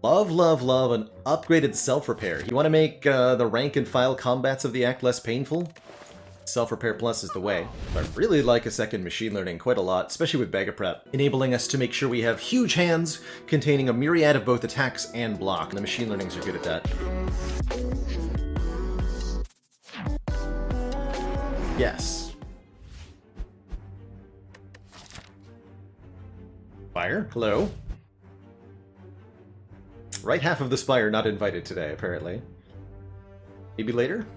Love, love, love an upgraded self-repair. You want to make the rank and file combats of the act less painful? Self-repair plus is the way. I really like a second machine learning quite a lot, especially with Bega Prep, enabling us to make sure we have huge hands containing a myriad of both attacks and block. And the machine learnings are good at that. Yes. Spire? Hello? Right half of the Spire not invited today, apparently. Maybe later?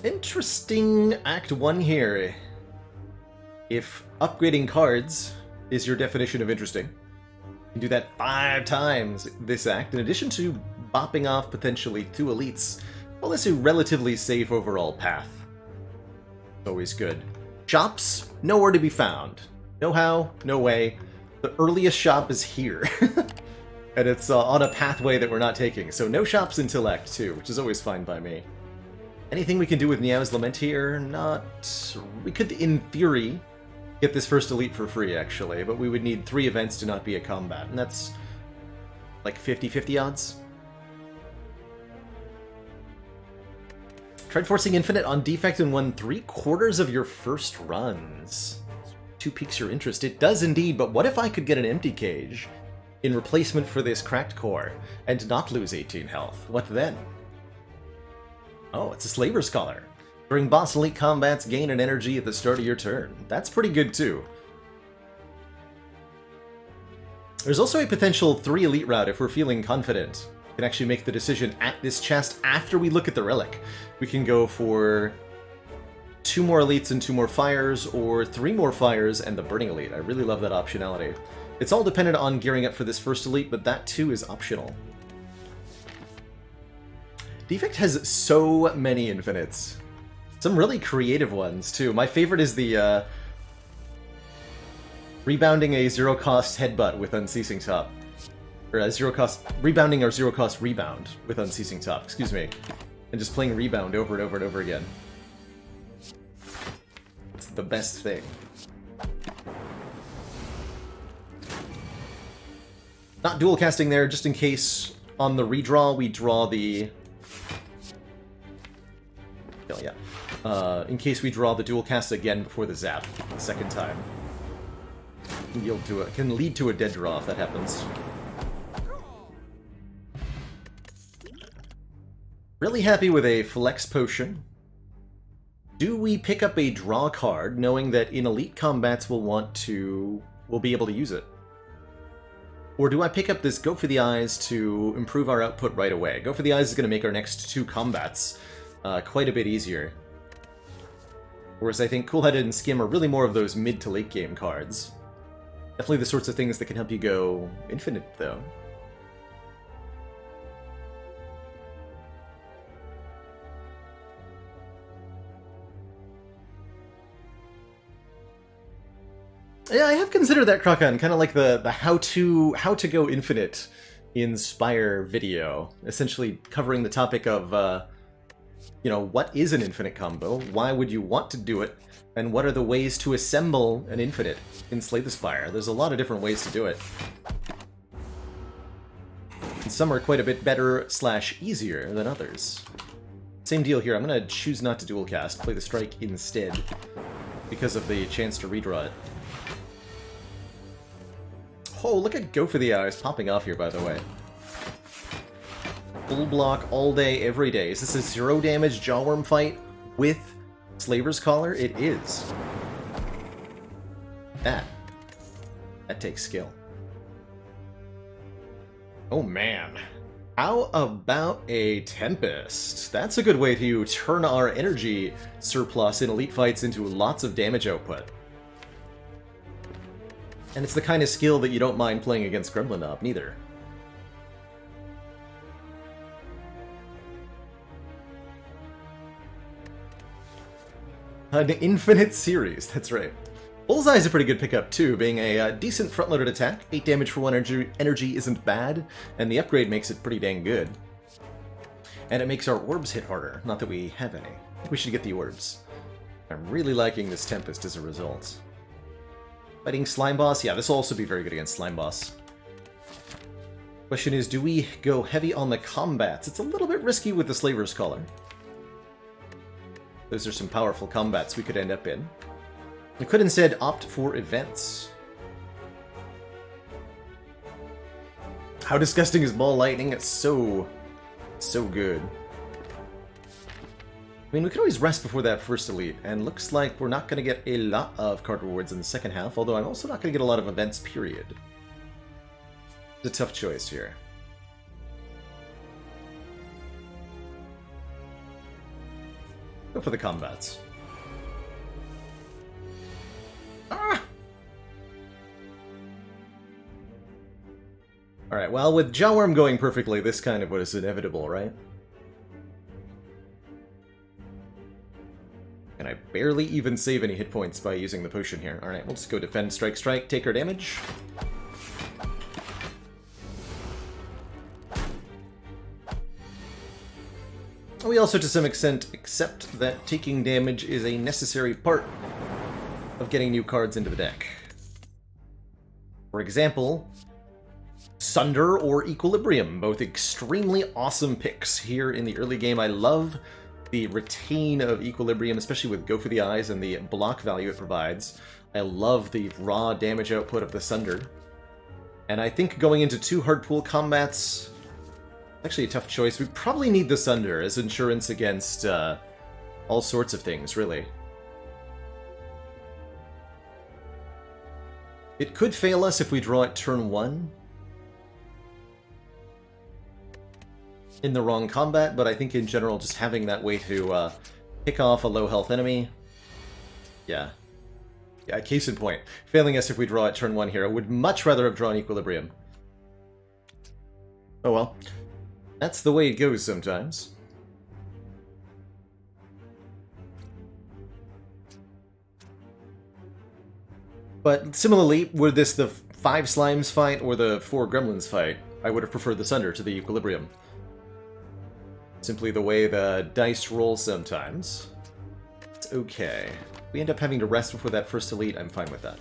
Interesting Act 1 here. If upgrading cards is your definition of interesting, you can do that 5 times this act, in addition to bopping off potentially 2 elites. Well, that's a relatively safe overall path. Always good. Shops, nowhere to be found. No how, no way. The earliest shop is here. And it's on a pathway that we're not taking, so no shops until Act 2, which is always fine by me. Anything we can do with Niao's Lament here? Not... We could, in theory, get this first elite for free, actually, but we would need 3 events to not be a combat, and that's like 50-50 odds. Tried forcing Infinite on Defect and won 3/4 of your first runs. 2 piques your interest. It does indeed, but what if I could get an empty cage in replacement for this cracked core and not lose 18 health? What then? Oh, it's a Slaver's Collar. During boss elite combats, gain an energy at the start of your turn. That's pretty good too. There's also a potential 3 elite route if we're feeling confident. We can actually make the decision at this chest after we look at the relic. We can go for 2 more elites and 2 more fires, or 3 more fires and the burning elite. I really love that optionality. It's all dependent on gearing up for this first elite, but that too is optional. Defect has so many infinites. Some really creative ones too. My favorite is the rebounding a 0-cost headbutt with unceasing top. Or a 0-cost... Rebounding or 0-cost rebound with unceasing top, excuse me. And just playing rebound over and over and over again. It's the best thing. Not dual casting there, just in case on the redraw we draw the... Oh, yeah. In case we draw the dual cast again before the zap, the second time. Can lead to a dead draw if that happens. Really happy with a Flex Potion. Do we pick up a draw card, knowing that in elite combats we'll be able to use it? Or do I pick up this Go for the Eyes to improve our output right away? Go for the Eyes is going to make our next 2 combats quite a bit easier. Whereas I think Cool-Headed and Skim are really more of those mid to late game cards. Definitely the sorts of things that can help you go infinite, though. Yeah, I have considered that, Kraken, kind of like the how to go infinite in Spire video, essentially covering the topic of you know, what is an infinite combo, why would you want to do it, and what are the ways to assemble an infinite in Slay the Spire. There's a lot of different ways to do it. And some are quite a bit better / easier than others. Same deal here, I'm going to choose not to dual cast, play the strike instead, because of the chance to redraw it. Oh, look at Go for the Eyes popping off here, by the way. Full block all day, every day. Is this a 0 damage Jawworm fight with Slaver's Collar? It is. That takes skill. Oh man. How about a Tempest? That's a good way to turn our energy surplus in elite fights into lots of damage output. And it's the kind of skill that you don't mind playing against Gremlin Knob, neither. An infinite series, that's right. Bullseye is a pretty good pickup too, being a decent front-loaded attack. 8 damage for 1 energy isn't bad, and the upgrade makes it pretty dang good. And it makes our orbs hit harder, not that we have any. We should get the orbs. I'm really liking this Tempest as a result. Fighting Slime Boss? Yeah, this will also be very good against Slime Boss. Question is, do we go heavy on the combats? It's a little bit risky with the Slaver's Collar. Those are some powerful combats we could end up in. We could instead opt for events. How disgusting is Ball Lightning? It's so good. I mean, we could always rest before that first elite, and looks like we're not going to get a lot of card rewards in the second half, although I'm also not going to get a lot of events, period. It's a tough choice here. Go for the combats. Ah! Alright, well, with Jawworm going perfectly, this kind of was inevitable, right? And I barely even save any hit points by using the potion here. Alright, we'll just go defend, strike, strike, take our damage. We also, to some extent, accept that taking damage is a necessary part of getting new cards into the deck. For example, Sunder or Equilibrium, both extremely awesome picks here in the early game. I love the retain of Equilibrium, especially with Go for the Eyes and the block value it provides. I love the raw damage output of the Sunder. And I think going into 2 hard pool combats, actually a tough choice. We probably need the Sunder as insurance against all sorts of things, really. It could fail us if we draw it turn 1 in the wrong combat, but I think in general just having that way to pick off a low health enemy, yeah, case in point. Failing us if we draw it turn 1 here. I would much rather have drawn Equilibrium. Oh well. That's the way it goes sometimes. But similarly, were this the 5 Slimes fight or the 4 Gremlins fight, I would have preferred the Sunder to the Equilibrium. Simply the way the dice roll sometimes. It's okay. If we end up having to rest before that first elite, I'm fine with that.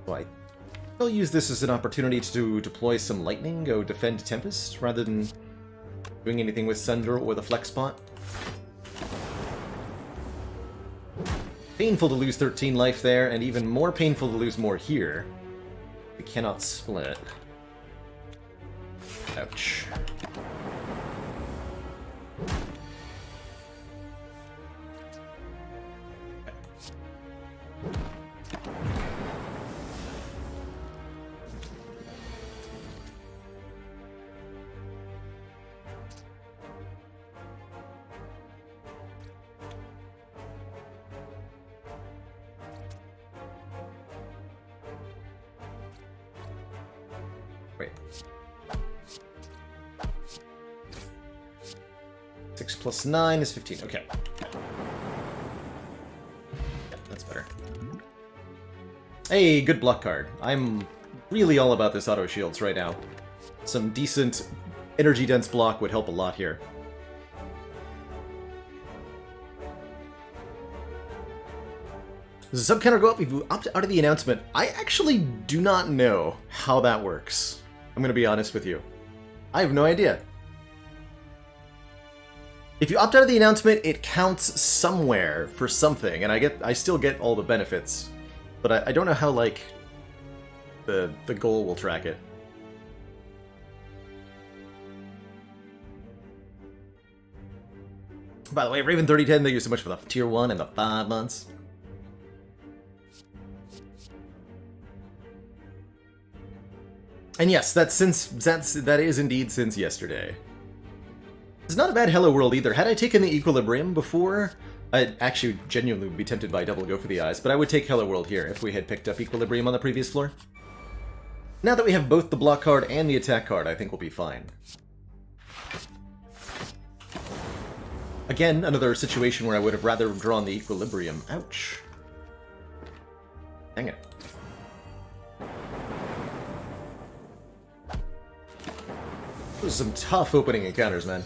Well, I'll use this as an opportunity to deploy some lightning, go defend Tempest, rather than doing anything with Sunder or the Flex Spot. Painful to lose 13 life there, and even more painful to lose more here. We cannot split. Ouch. Wait. 6 plus 9 is 15. Okay. Yeah, that's better. Hey, good block card. I'm really all about this auto shields right now. Some decent energy-dense block would help a lot here. Does the sub counter go up if you opt out of the announcement? I actually do not know how that works. I'm going to be honest with you. I have no idea. If you opt out of the announcement, it counts somewhere for something, and I still get all the benefits. But I don't know how, like, the goal will track it. By the way, Raven 3010, thank you so much for the tier 1 and the 5 months. And yes, that is indeed since yesterday. It's not a bad Hello World either. Had I taken the Equilibrium before, I'd actually genuinely be tempted by double Go for the Eyes, but I would take Hello World here if we had picked up Equilibrium on the previous floor. Now that we have both the block card and the attack card, I think we'll be fine. Again, another situation where I would have rather drawn the Equilibrium. Ouch. Dang it. Those are some tough opening encounters, man.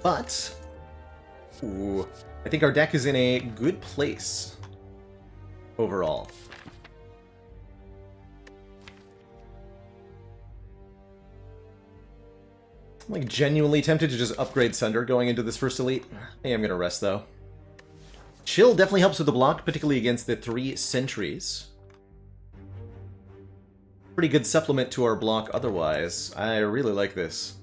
But, ooh, I think our deck is in a good place overall. I'm like genuinely tempted to just upgrade Sunder going into this first elite. I am gonna rest though. Chill definitely helps with the block, particularly against the 3 sentries. Pretty good supplement to our block otherwise. I really like this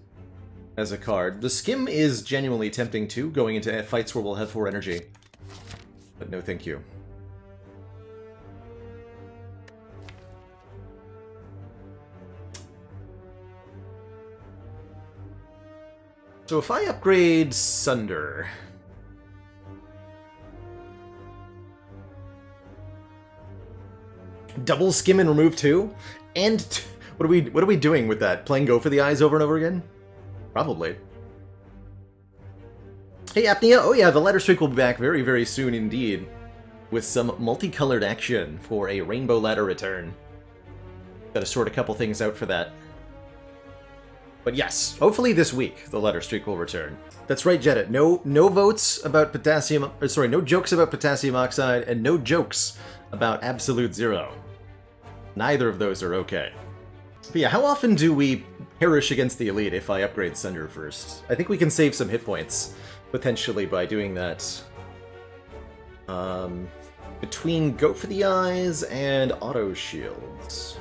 as a card. The Skim is genuinely tempting too, going into fights where we'll have 4 energy. But no thank you. So if I upgrade Sunder... double Skim and remove 2? And what are we doing with that? Playing Go for the Eyes over and over again? Probably. Hey Apnea, oh yeah, the Ladder Streak will be back very, very soon indeed. With some multicolored action for a Rainbow Ladder return. Gotta sort a couple things out for that. But yes, hopefully this week the Ladder Streak will return. That's right, Jedit. No votes about potassium, or sorry, no jokes about potassium oxide, and no jokes about Absolute Zero. Neither of those are okay. But yeah, how often do we perish against the Elite if I upgrade Sunder first? I think we can save some hit points, potentially, by doing that. Between Go for the Eyes and Auto Shields.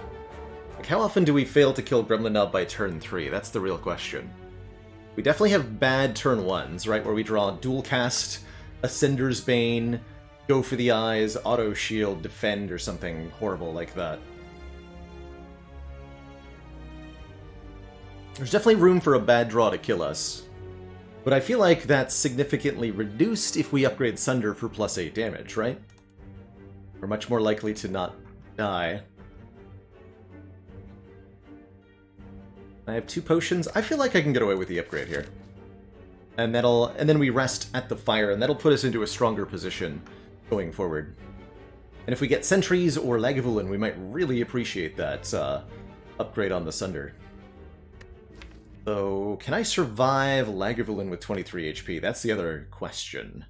Like, how often do we fail to kill Gremlin Knob by turn 3? That's the real question. We definitely have bad turn 1s, right? Where we draw Dual Cast, Ascender's Bane, Go for the Eyes, Auto Shield, Defend, or something horrible like that. There's definitely room for a bad draw to kill us. But I feel like that's significantly reduced if we upgrade Sunder for +8 damage, right? We're much more likely to not die. I have 2 potions. I feel like I can get away with the upgrade here. And then we rest at the fire, and that'll put us into a stronger position going forward. And if we get sentries or Lagavulin, we might really appreciate that upgrade on the Sunder. So, can I survive Lagavulin with 23 HP? That's the other question.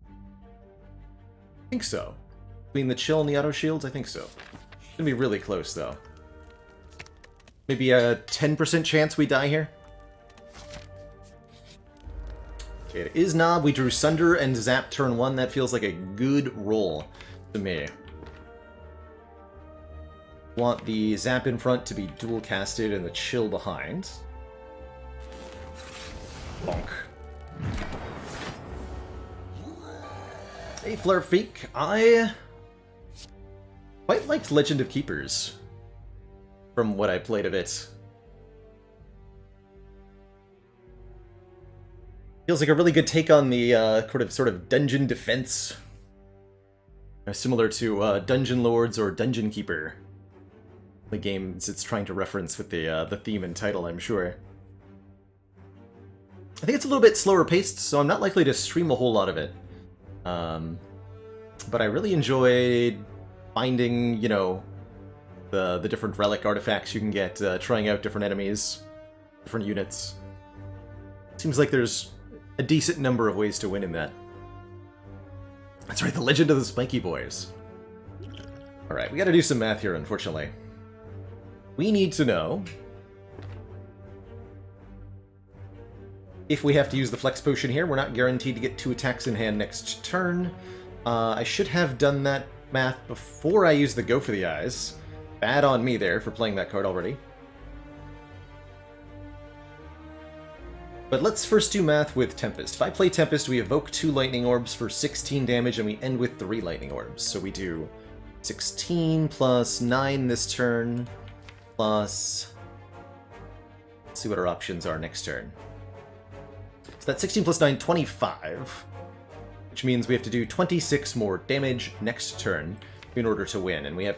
I think so. Between the chill and the auto shields, I think so. It's gonna be really close, though. Maybe a 10% chance we die here? Okay, it is Knob. We drew Sunder and Zap turn 1. That feels like a good roll to me. Want the Zap in front to be dual casted and the chill behind. Bonk. Hey, Flurfeek. I quite liked Legend of Keepers from what I played of it. Feels like a really good take on the sort of dungeon defense. Similar to Dungeon Lords or Dungeon Keeper. The games it's trying to reference with the theme and title, I'm sure. I think it's a little bit slower paced, so I'm not likely to stream a whole lot of it. But I really enjoyed finding, you know, the different relic artifacts you can get, trying out different enemies, different units. Seems like there's a decent number of ways to win in that. That's right, the Legend of the Spiky Boys. Alright, we gotta do some math here, unfortunately. We need to know if we have to use the Flex Potion here. We're not guaranteed to get 2 attacks in hand next turn. I should have done that math before I used the Go for the Eyes. Bad on me there for playing that card already. But let's first do math with Tempest. If I play Tempest, we evoke 2 Lightning Orbs for 16 damage, and we end with 3 Lightning Orbs. So we do 16 plus 9 this turn, plus... Let's see what our options are next turn. So that's 16 plus 9, 25. Which means we have to do 26 more damage next turn in order to win. And we're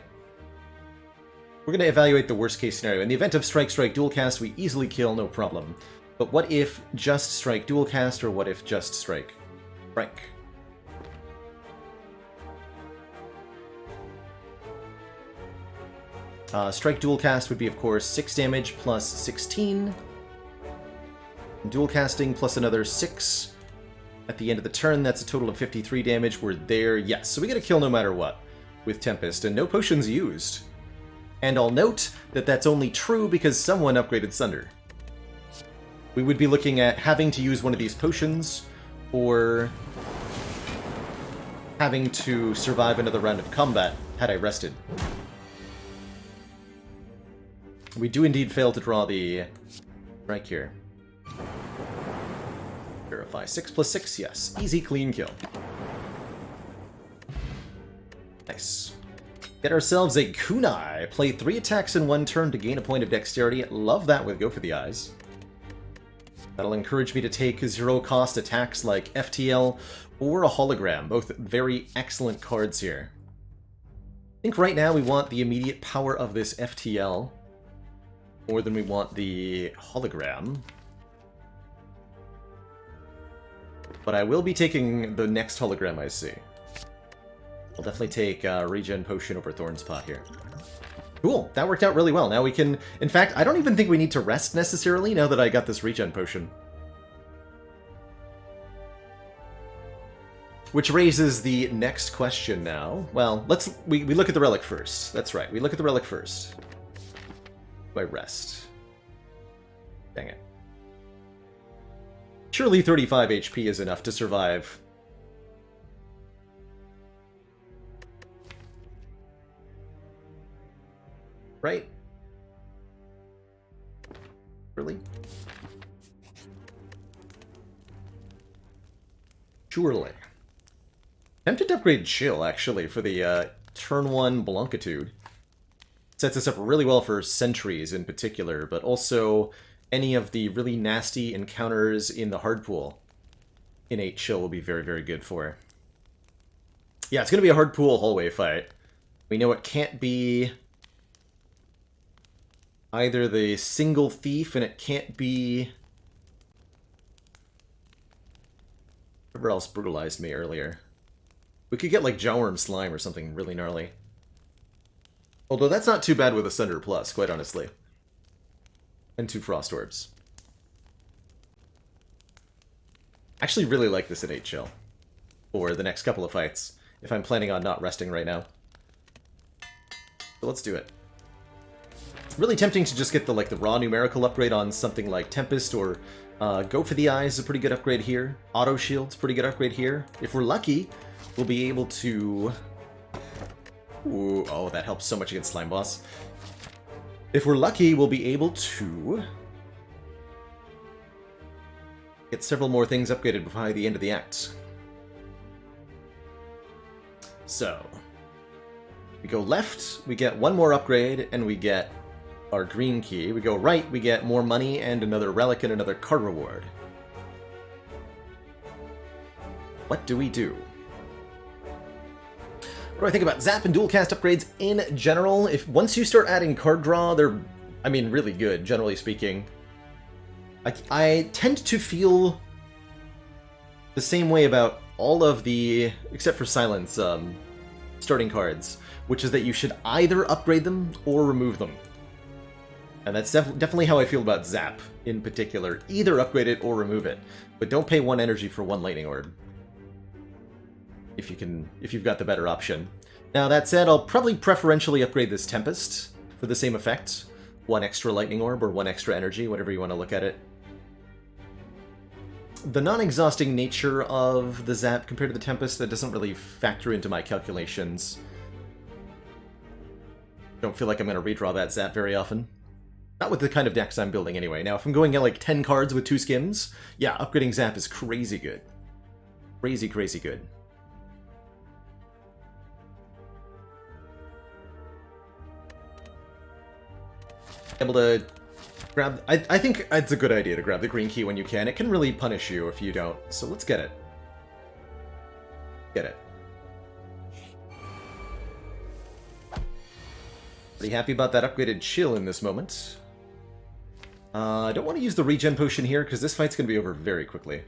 going to evaluate the worst case scenario. In the event of Strike, Strike, Dual Cast, we easily kill, no problem. But what if just Strike, Dual Cast, or what if just Strike, Strike? Strike Dual Cast would be, of course, 6 damage plus 16. Dual casting plus another 6 at the end of the turn. That's a total of 53 damage. We're there. Yes, so we get a kill no matter what with Tempest, and no potions used. And I'll note that that's only true because someone upgraded Sunder. We would be looking at having to use one of these potions, or having to survive another round of combat had I rested. We do indeed fail to draw the strike here. Verify. 6 plus 6, yes. Easy, clean kill. Nice. Get ourselves a kunai. Play 3 attacks in 1 turn to gain a point of dexterity. Love that with Go for the Eyes. That'll encourage me to take 0-cost attacks like FTL or a hologram. Both very excellent cards here. I think right now we want the immediate power of this FTL more than we want the hologram. But I will be taking the next hologram I see. I'll definitely take Regen Potion over Thorn's Pot here. Cool, that worked out really well. Now we can... In fact, I don't even think we need to rest necessarily now that I got this Regen Potion. Which raises the next question now. Well, we look at the relic first. That's right, we look at the relic first. Do I rest? Dang it. Surely 35 HP is enough to survive. Right? Really? Surely. Tempted to upgrade Chill, actually, for the turn 1 Blancitude. Sets us up really well for sentries in particular, but also any of the really nasty encounters in the hard pool. Innate Chill will be very, very good for. Yeah, it's going to be a hard pool hallway fight. We know it can't be either the single thief, and it can't be whoever else brutalized me earlier. We could get like Jawworm Slime or something really gnarly. Although that's not too bad with a Sunder Plus, quite honestly. And 2 Frost Orbs. I actually really like this Innate Chill for the next couple of fights, if I'm planning on not resting right now. So let's do it. It's really tempting to just get the raw numerical upgrade on something like Tempest, or Go for the Eyes is a pretty good upgrade here. Auto Shield's pretty good upgrade here. If we're lucky, we'll be able to... Ooh, oh, that helps so much against Slime Boss. If we're lucky, we'll be able to get several more things upgraded by the end of the act. So, we go left, we get 1 more upgrade, and we get our green key. We go right, we get more money and another relic and another card reward. What do we do? What do I think about Zap and dual cast upgrades in general? Once you start adding card draw, they're, I mean, really good, generally speaking. I tend to feel the same way about all of the, except for Silence, starting cards, which is that you should either upgrade them or remove them. And that's definitely how I feel about Zap, in particular. Either upgrade it or remove it, but don't pay 1 energy for 1 Lightning Orb. If you've got the better option. Now, that said, I'll probably preferentially upgrade this Tempest for the same effect. 1 extra Lightning Orb or 1 extra energy, whatever you want to look at it. The non-exhausting nature of the Zap compared to the Tempest, that doesn't really factor into my calculations. Don't feel like I'm going to redraw that Zap very often. Not with the kind of decks I'm building anyway. Now, if I'm going at like 10 cards with 2 skims, yeah, upgrading Zap is crazy good. Crazy, crazy good. Able to grab... I think it's a good idea to grab the green key when you can. It can really punish you if you don't. So let's get it. Get it. Pretty happy about that upgraded Chill in this moment. I don't want to use the Regen Potion here, because this fight's going to be over very quickly.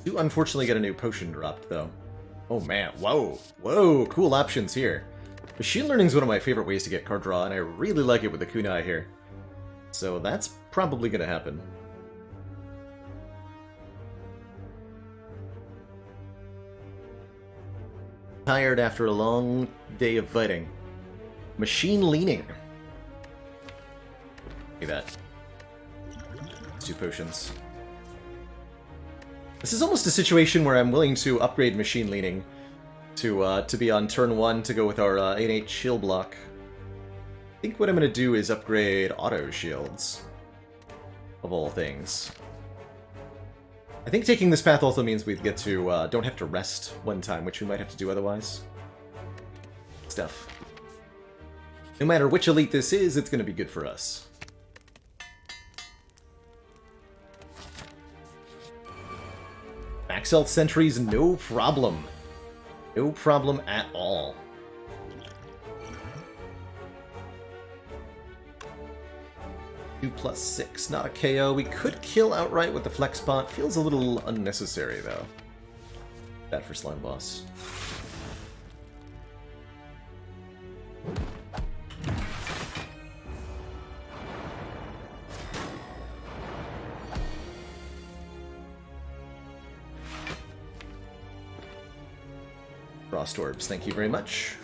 Do unfortunately get a new potion dropped, though. Oh man, whoa, whoa, cool options here. Machine learning is one of my favorite ways to get card draw, and I really like it with the kunai here. So that's probably going to happen. Tired after a long day of fighting. Machine leaning. Look at that. 2 potions. This is almost a situation where I'm willing to upgrade machine leaning to be on turn 1 to go with our 8/8 shield block. I think what I'm going to do is upgrade auto shields, of all things. I think taking this path also means we get to don't have to rest one time, which we might have to do otherwise. Stuff. No matter which elite this is, it's going to be good for us. Max health sentries, no problem. No problem at all. +6, not a KO. We could kill outright with the flex pot. Feels a little unnecessary, though. Bad for Slime Boss. Frost Orbs, thank you very much.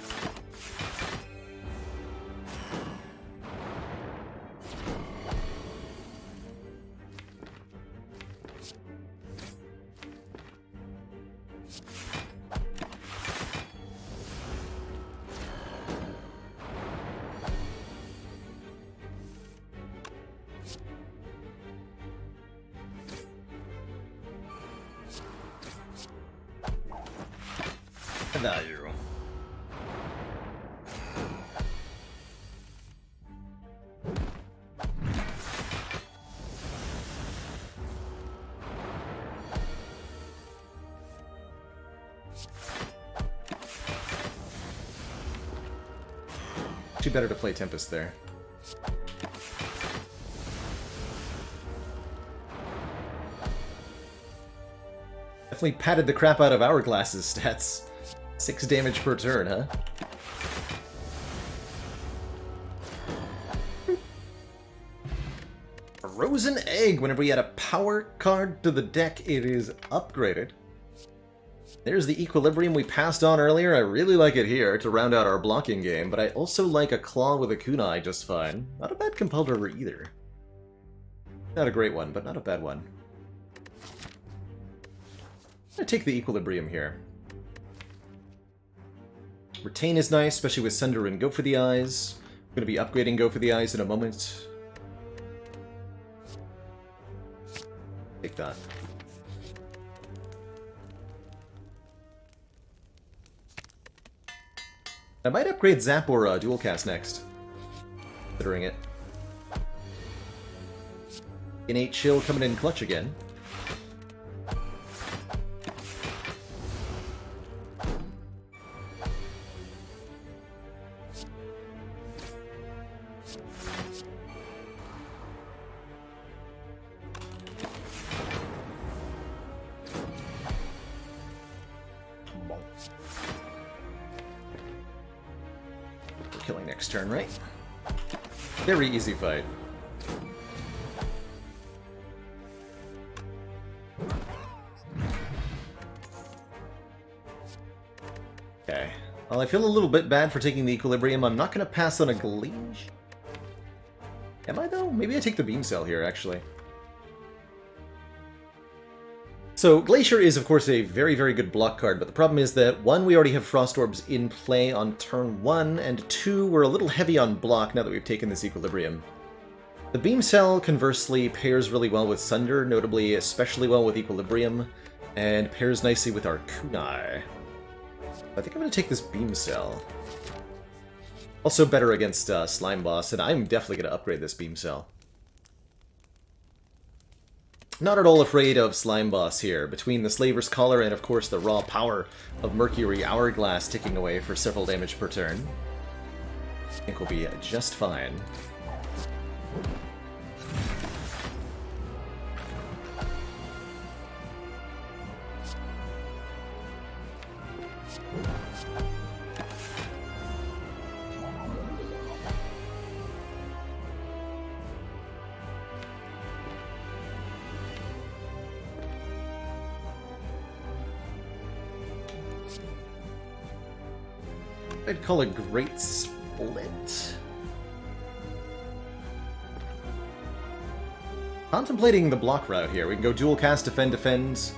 Value. Actually better to play Tempest there. Definitely patted the crap out of Hourglass's stats. 6 damage per turn, huh? A Frozen Egg. Whenever we add a power card to the deck, it is upgraded. There's the Equilibrium we passed on earlier. I really like it here to round out our blocking game, but I also like a Claw with a Kunai just fine. Not a bad Compulder either. Not a great one, but not a bad one. I'm gonna take the Equilibrium here. Retain is nice, especially with Sunder and Go for the Eyes. I'm going to be upgrading Go for the Eyes in a moment. Take that. I might upgrade Zap or Dual Cast next. Considering it. Innate Chill coming in clutch again. Killing next turn, right? Very easy fight. Okay. Well, I feel a little bit bad for taking the Equilibrium. I'm not going to pass on a Gleege. Am I, though? Maybe I take the Beam Cell here, actually. So, Glacier is, of course, a very, very good block card, but the problem is that, 1, we already have Frost Orbs in play on turn 1, and 2, we're a little heavy on block now that we've taken this Equilibrium. The Beam Cell, conversely, pairs really well with Sunder, notably especially well with Equilibrium, and pairs nicely with our Kunai. I think I'm going to take this Beam Cell. Also better against Slime Boss, and I'm definitely going to upgrade this Beam Cell. Not at all afraid of Slime Boss here. Between the Slaver's Collar and, of course, the raw power of Mercury Hourglass ticking away for several damage per turn, I think we'll be just fine. I'd call a great split. Contemplating the block route here. We can go dual cast, defend, defend,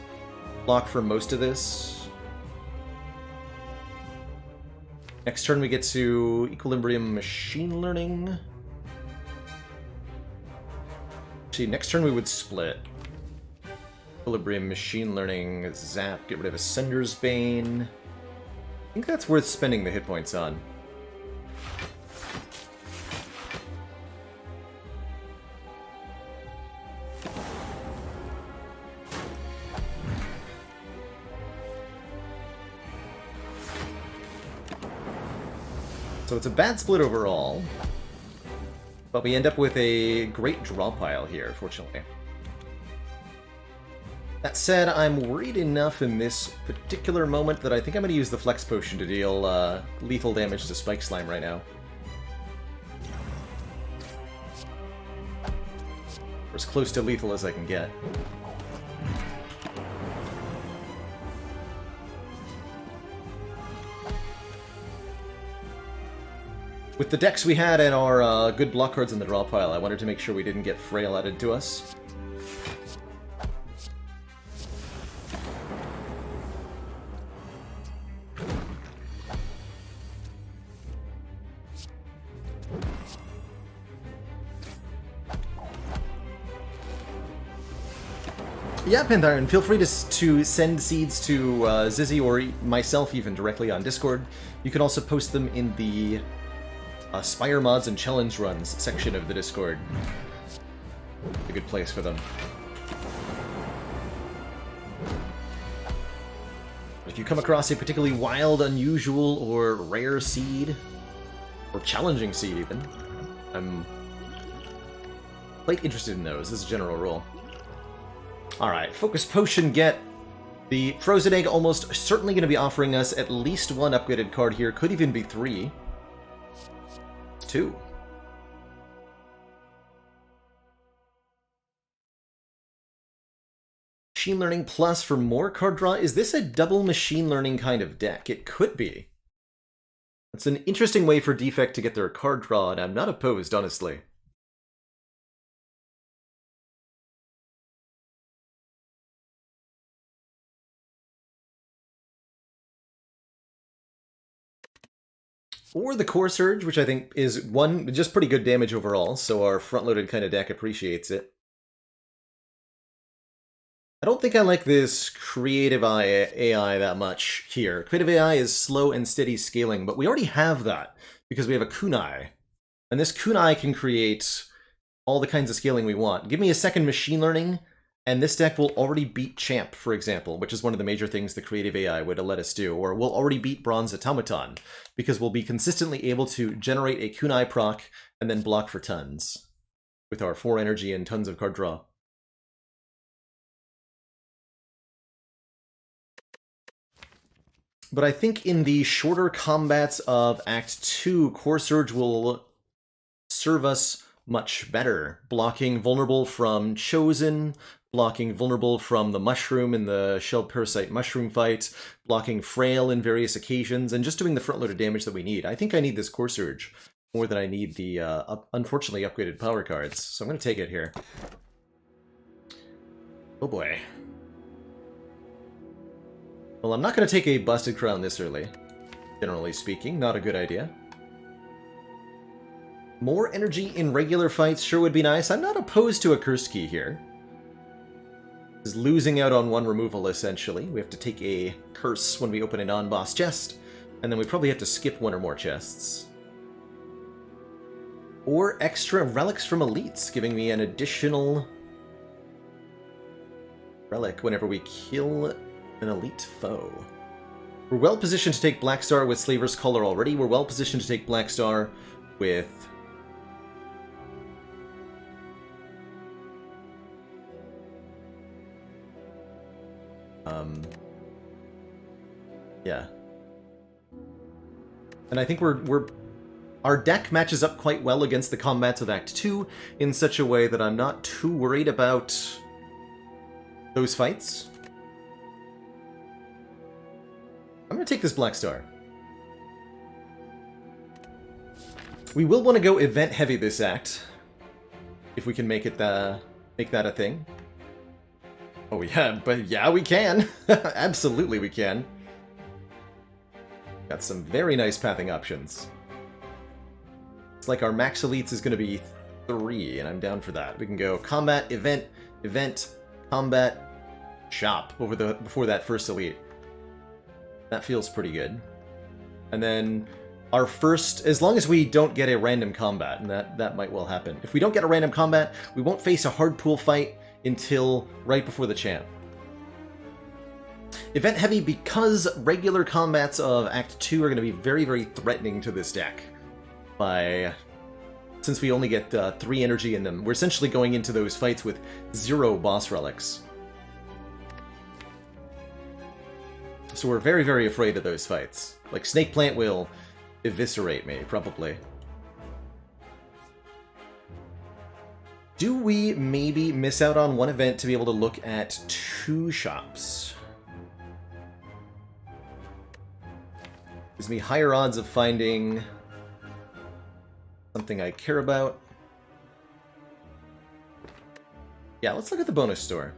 block for most of this. Next turn we get to Equilibrium Machine Learning. Actually, next turn we would split. Equilibrium Machine Learning, zap, get rid of Ascender's Bane. I think that's worth spending the hit points on. So it's a bad split overall, but we end up with a great draw pile here, fortunately. That said, I'm worried enough in this particular moment that I think I'm going to use the Flex Potion to deal lethal damage to Spike Slime right now. Or as close to lethal as I can get. With the decks we had and our good block cards in the draw pile, I wanted to make sure we didn't get Frail added to us. Yeah, Panthiron, feel free to send seeds to Zizzy or myself even directly on Discord. You can also post them in the Spire Mods and Challenge Runs section of the Discord. A good place for them. If you come across a particularly wild, unusual, or rare seed, or challenging seed even, I'm quite interested in those as a general rule. Alright, Focus Potion get. The Frozen Egg almost certainly going to be offering us at least one upgraded card here. Could even be 3. It's 2. Machine Learning Plus for more card draw. Is this a double Machine Learning kind of deck? It could be. It's an interesting way for Defect to get their card draw, and I'm not opposed, honestly. Or the Core Surge, which I think is just pretty good damage overall, so our front-loaded kind of deck appreciates it. I don't think I like this Creative AI that much here. Creative AI is slow and steady scaling, but we already have that because we have a Kunai. And this Kunai can create all the kinds of scaling we want. Give me a second Machine Learning, and this deck will already beat Champ, for example, which is one of the major things the Creative AI would let us do. Or we'll already beat Bronze Automaton, because we'll be consistently able to generate a Kunai proc and then block for tons with our 4 energy and tons of card draw. But I think in the shorter combats of Act 2, Core Surge will serve us much better. Blocking vulnerable from Chosen, blocking vulnerable from the Mushroom in the Shelled Parasite Mushroom fight, blocking Frail in various occasions, and just doing the front-loaded damage that we need. I think I need this Core Surge more than I need the unfortunately upgraded power cards, so I'm going to take it here. Oh boy. Well, I'm not going to take a Busted Crown this early. Generally speaking, not a good idea. More energy in regular fights sure would be nice. I'm not opposed to a Curse Key here. This is losing out on 1 removal, essentially. We have to take a Curse when we open a non-boss chest, and then we probably have to skip 1 or more chests. Or extra Relics from Elites, giving me an additional relic whenever we kill an elite foe. We're well positioned to take Black Star with Slaver's Collar already. We're well positioned to take Black Star with... yeah. And I think our deck matches up quite well against the combats of Act 2 in such a way that I'm not too worried about those fights. I'm going to take this Black Star. We will want to go event heavy this act, if we can make that a thing. Oh yeah, but yeah, we can. Absolutely we can. Got some very nice pathing options. It's like our max elites is going to be 3, and I'm down for that. We can go combat, event, combat, shop before that first elite. That feels pretty good. And then our first, as long as we don't get a random combat, and that might well happen. If we don't get a random combat, we won't face a hard pool fight until right before the champ. Event heavy because regular combats of Act 2 are going to be very, very threatening to this deck. Since we only get 3 energy in them, we're essentially going into those fights with 0 boss relics. So we're very, very afraid of those fights. Like, Snake Plant will eviscerate me, probably. Do we maybe miss out on one event to be able to look at 2 shops? Gives me higher odds of finding something I care about. Yeah, let's look at the bonus store.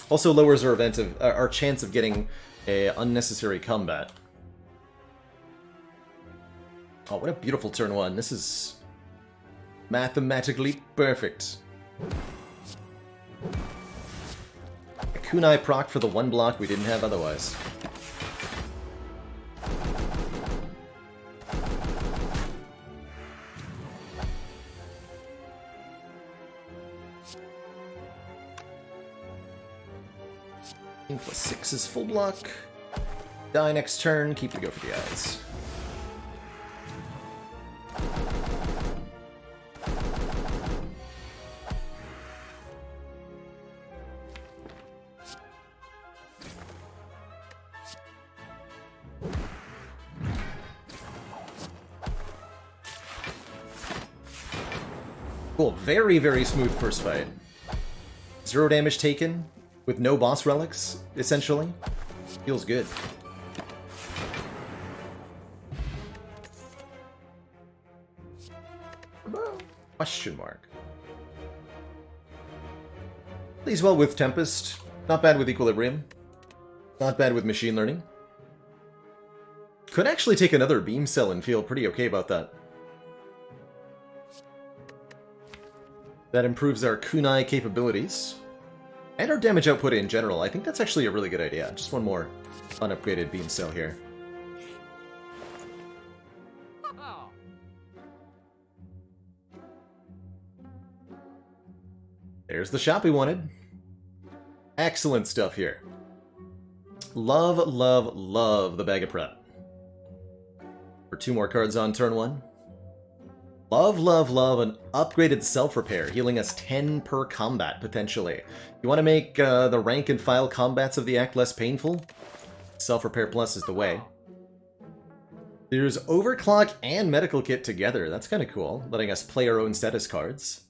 Also lowers our chance of getting a unnecessary combat. Oh, what a beautiful turn 1. This is mathematically perfect. A kunai proc for the 1 block we didn't have otherwise. +6 is full block. Die next turn, keep the go for the eyes. Cool, very, very smooth first fight. 0 damage taken, with no boss relics, essentially. Feels good. Question mark. Plays well with Tempest. Not bad with Equilibrium. Not bad with Machine Learning. Could actually take another Beam Cell and feel pretty okay about that. That improves our kunai capabilities. And our damage output in general. I think that's actually a really good idea. Just one more unupgraded Beam Cell here. There's the shop we wanted. Excellent stuff here. Love, love, love the bag of prep. For 2 more cards on turn 1. Love, love, love an upgraded self-repair, healing us 10 per combat, potentially. You want to make the rank and file combats of the act less painful? Self-repair plus is the way. There's Overclock and Medical Kit together. That's kind of cool, letting us play our own status cards.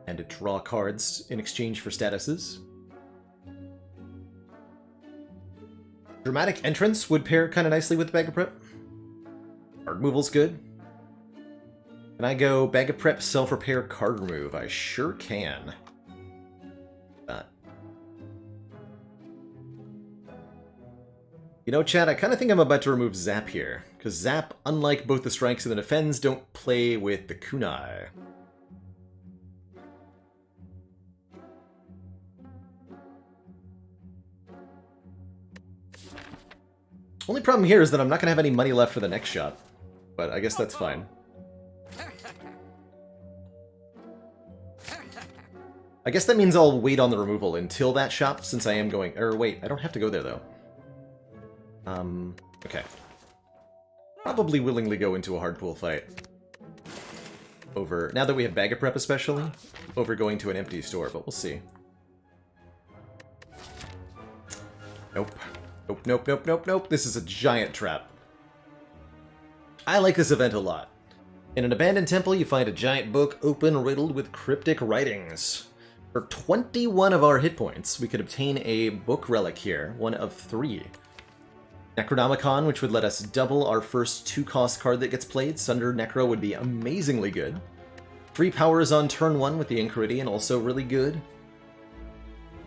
And to draw cards in exchange for statuses. Dramatic Entrance would pair kind of nicely with the Bag of Prep. Card removal's good. Can I go Bag of Prep, Self-Repair, Card Remove? I sure can. You know, chat, I kind of think I'm about to remove Zap here. Because Zap, unlike both the Strikes and the Defends, don't play with the kunai. Only problem here is that I'm not going to have any money left for the next shot. But I guess that's fine. I guess that means I'll wait on the removal until that shop, since I am going... Or wait, I don't have to go there, though. Okay. Probably willingly go into a hard pool fight. Over... Now that we have Bag of Prep, especially, over going to an empty store, but we'll see. Nope. Nope, nope, nope, nope, nope. This is a giant trap. I like this event a lot. In an abandoned temple, you find a giant book open, riddled with cryptic writings. For 21 of our hit points, we could obtain a book relic here, one of 3. Necronomicon, which would let us double our first 2-cost card that gets played. Sunder Necro would be amazingly good. 3 powers on turn 1 with the Enchiridion, also really good.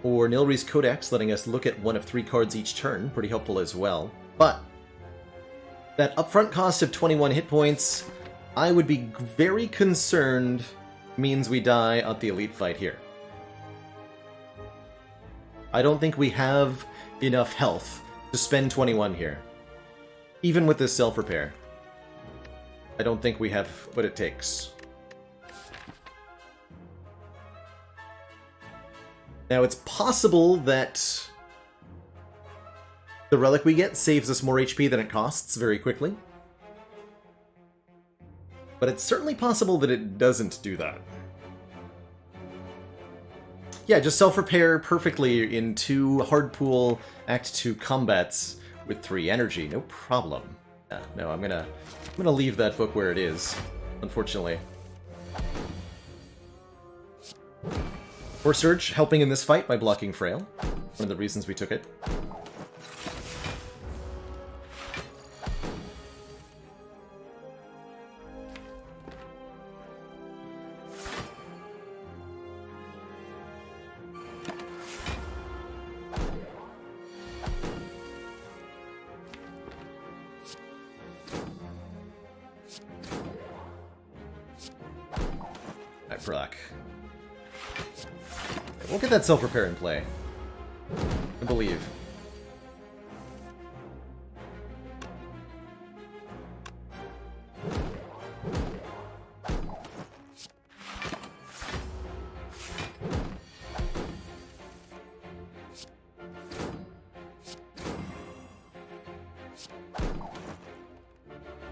Or Nilri's Codex, letting us look at one of 3 cards each turn, pretty helpful as well. But that upfront cost of 21 hit points, I would be very concerned means we die at the elite fight here. I don't think we have enough health to spend 21 here. Even with this self-repair. I don't think we have what it takes. Now, it's possible that the relic we get saves us more HP than it costs very quickly. But it's certainly possible that it doesn't do that. Yeah, just self-repair perfectly in 2 hard pool Act 2 combats with 3 energy, no problem. No, I'm gonna leave that book where it is, unfortunately. Force Surge helping in this fight by blocking Frail. One of the reasons we took it. Proc. We'll get that self-repair in play. I believe.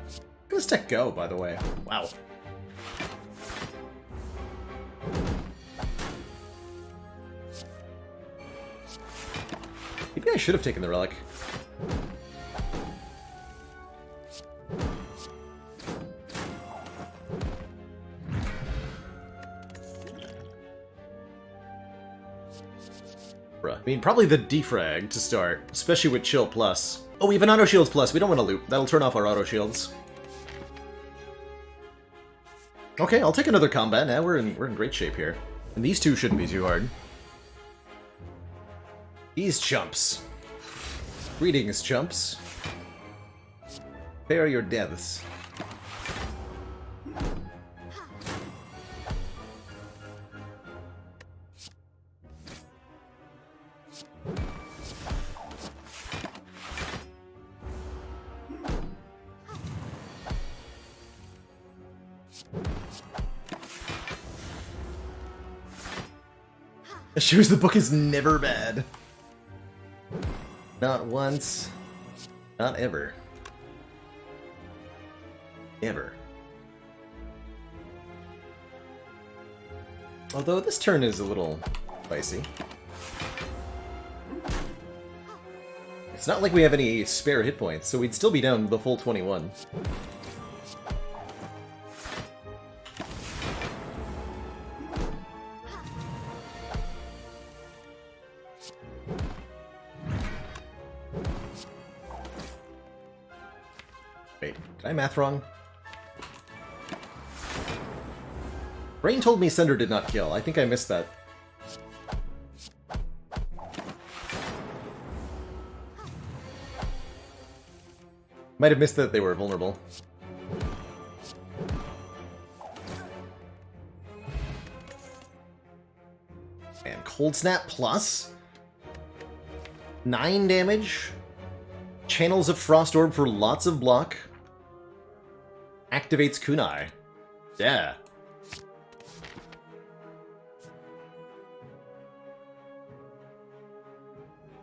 Look at this deck go, by the way. Wow. Maybe I should have taken the relic. Bruh. I mean, probably the defrag to start, especially with Chill Plus. Oh, we have an Auto Shields Plus. We don't want to loop. That'll turn off our Auto Shields. Okay, I'll take another combat. Now we're in great shape here. And these 2 shouldn't be too hard. These chumps. Greetings, chumps. Prepare your deaths. It shows the book is never bad. Not once. Not ever. Ever. Although this turn is a little spicy. It's not like we have any spare hit points, so we'd still be down the full 21. Wait, did I math wrong? Brain told me Sender did not kill. I think I missed that. Might have missed that they were vulnerable. And Cold Snap plus 9 damage. Channels of Frost Orb for lots of block. Activates Kunai. Yeah.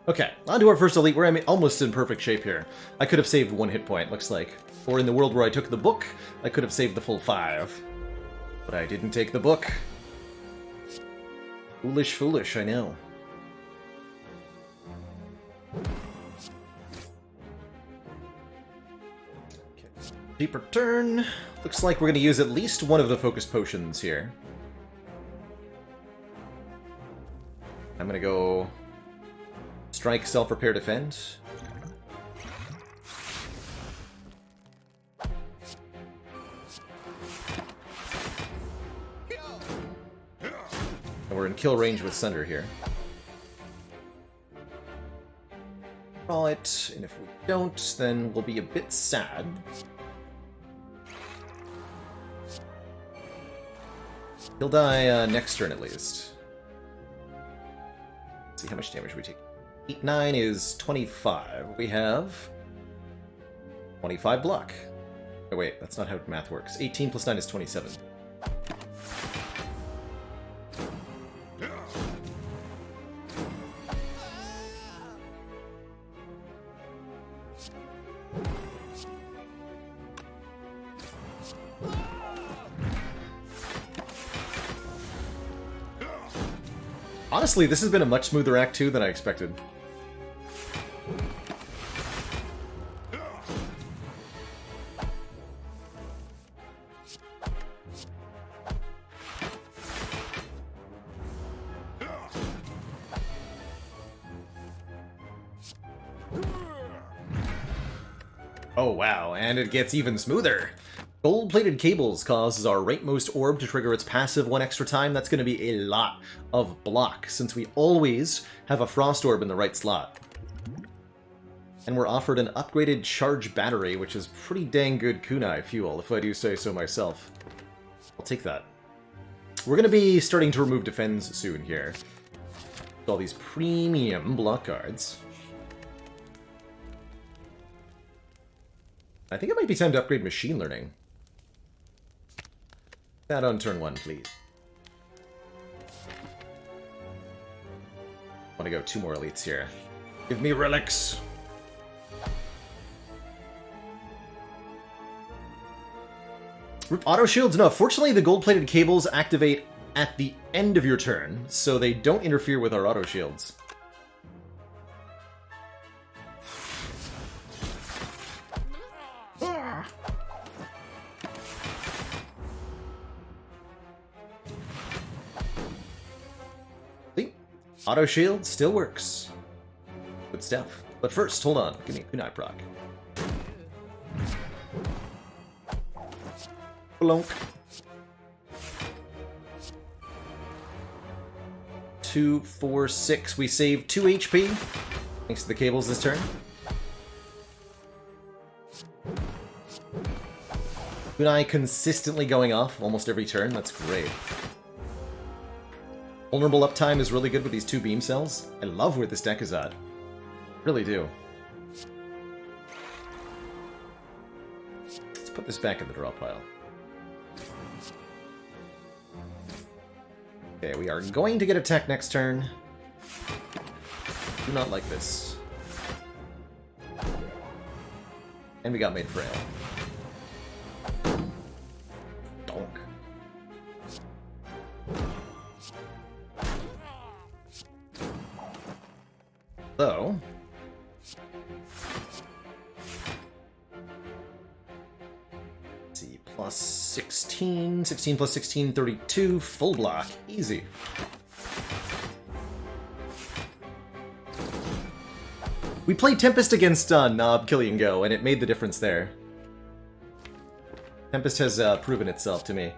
Okay, on to our first elite. We're almost in perfect shape here. I could have saved 1 hit point, looks like. Or in the world where I took the book, I could have saved the full 5. But I didn't take the book. Foolish, foolish, I know. Okay. Deeper turn. Looks like we're going to use at least one of the focus potions here. I'm going to go strike, self-repair, defend. And we're in kill range with Sunder here. Draw it, and if we don't, then we'll be a bit sad. He'll die next turn at least. Let's see how much damage we take. 8, 9 is 25. We have 25 block. Oh wait, that's not how math works. 18 plus 9 is 27. Honestly, this has been a much smoother Act 2 than I expected. Oh wow, and it gets even smoother. Gold-plated cables causes our rightmost orb to trigger its passive 1 extra time. That's going to be a lot of block, since we always have a frost orb in the right slot. And we're offered an upgraded charge battery, which is pretty dang good kunai fuel, if I do say so myself. I'll take that. We're going to be starting to remove defense soon here. With all these premium block cards. I think it might be time to upgrade machine learning. That on turn 1, please. I want to go 2 more elites here. Give me relics! Auto shields? No, fortunately the gold-plated cables activate at the end of your turn, so they don't interfere with our auto shields. Auto shield still works. Good stuff. But first, hold on. Give me a kunai proc. Blonk. 2, 4, 6. We save 2 HP. Thanks to the cables this turn. Kunai consistently going off almost every turn. That's great. Vulnerable uptime is really good with these 2 beam cells. I love where this deck is at. Really do. Let's put this back in the draw pile. Okay, we are going to get attacked next turn. Do not like this. And we got made frail. Donk. So, let's see, plus 16, 16 plus 16, 32, full block, easy. We played Tempest against Nob, Killian Go, and it made the difference there. Tempest has proven itself to me.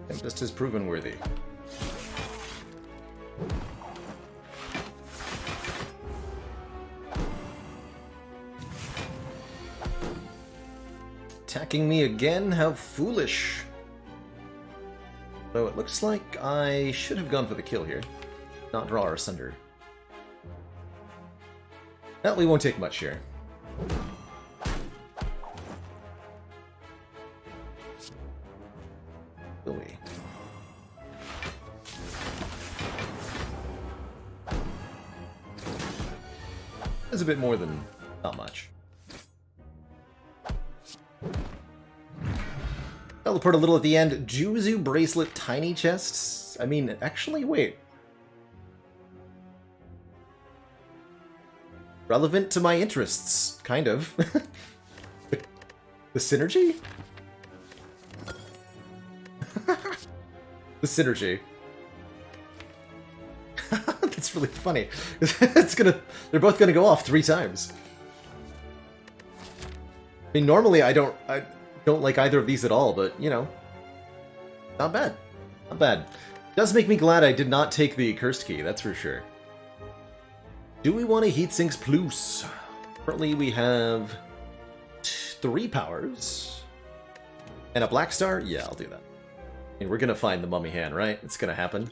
Tempest has proven worthy. Attacking me again? How foolish. Though it looks like I should have gone for the kill here. Not draw or asunder. Well, we won't take much here. Really? That's a bit more than not much. Teleport a little at the end. Juzu bracelet, tiny chests. I mean, actually, wait. Relevant to my interests, kind of. The synergy? The synergy. That's really funny. They're both gonna go off 3 times. I mean, normally I don't like either of these at all, but, you know, not bad. Not bad. Does make me glad I did not take the cursed key, that's for sure. Do we want a Heatsinks Plus? Currently we have 3 powers. And a Black Star? Yeah, I'll do that. I mean, we're gonna find the mummy hand, right? It's gonna happen.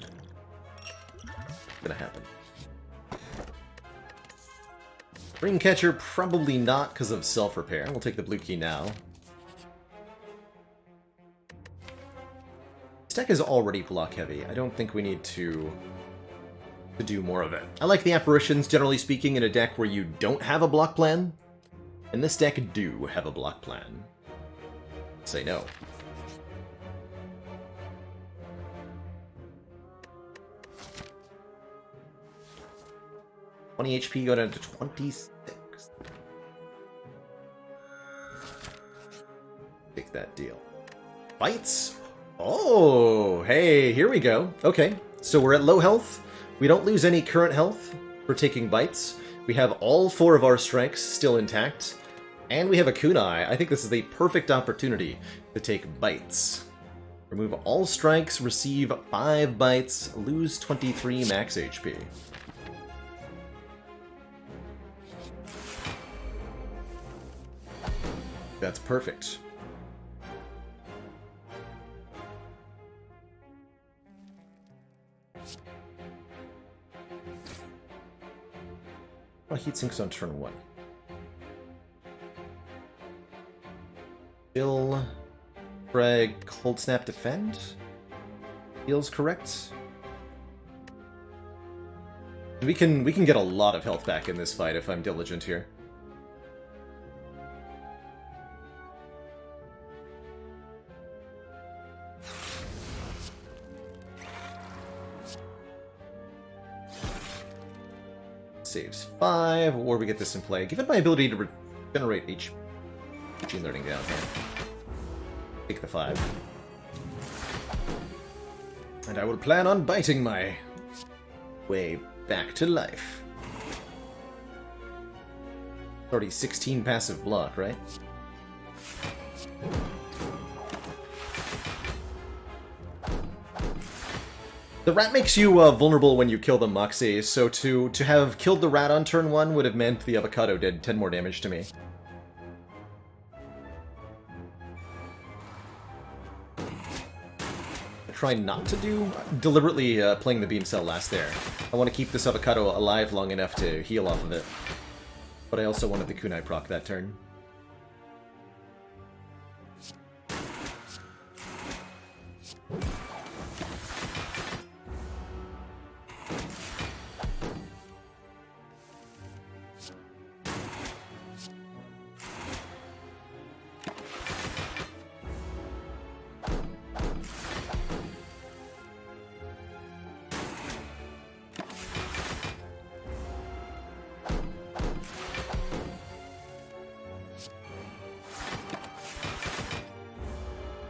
It's gonna happen. Dreamcatcher, probably not because of self-repair. We'll take the blue key now. This deck is already block heavy. I don't think we need to do more of it. I like the apparitions, generally speaking, in a deck where you don't have a block plan. And this deck do have a block plan. Say no. HP go down to 26. Take that deal. Bites? Oh, hey, here we go. Okay, so we're at low health. We don't lose any current health for taking bites. We have all 4 of our strikes still intact. And we have a kunai. I think this is the perfect opportunity to take bites. Remove all strikes, receive 5 bites, lose 23 max HP. That's perfect. Oh, Heatsinks on turn 1. Kill, frag, Cold Snap, defend? Feels correct. We can get a lot of health back in this fight if I'm diligent here. Saves 5, or we get this in play. Given my ability to regenerate HP learning down here. Take the 5. And I will plan on biting my way back to life. Already 16 passive block, right? The rat makes you vulnerable when you kill the Moxie, so to have killed the rat on turn 1 would have meant the avocado did 10 more damage to me. I try not to do deliberately playing the beam cell last there. I want to keep this avocado alive long enough to heal off of it. But I also wanted the kunai proc that turn.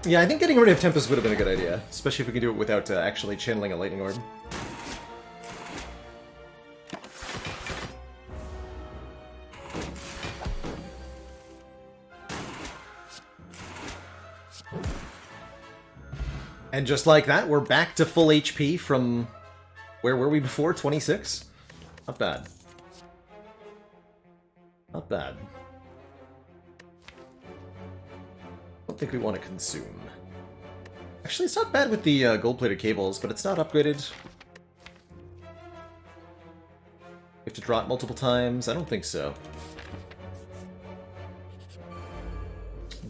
Yeah, I think getting rid of Tempest would have been a good idea, especially if we can do it without actually channeling a Lightning Orb. And just like that, we're back to full HP from... where were we before? 26? Not bad. Not bad. I don't think we want to consume. Actually, it's not bad with the gold-plated cables, but it's not upgraded. We have to draw it multiple times? I don't think so.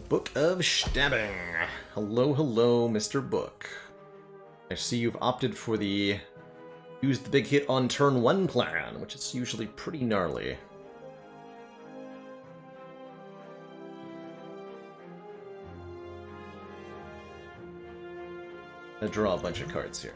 Book of Stabbing. Hello, hello, Mr. Book. I see you've opted for the use the big hit on turn 1 plan, which is usually pretty gnarly. I'm gonna draw a bunch of cards here.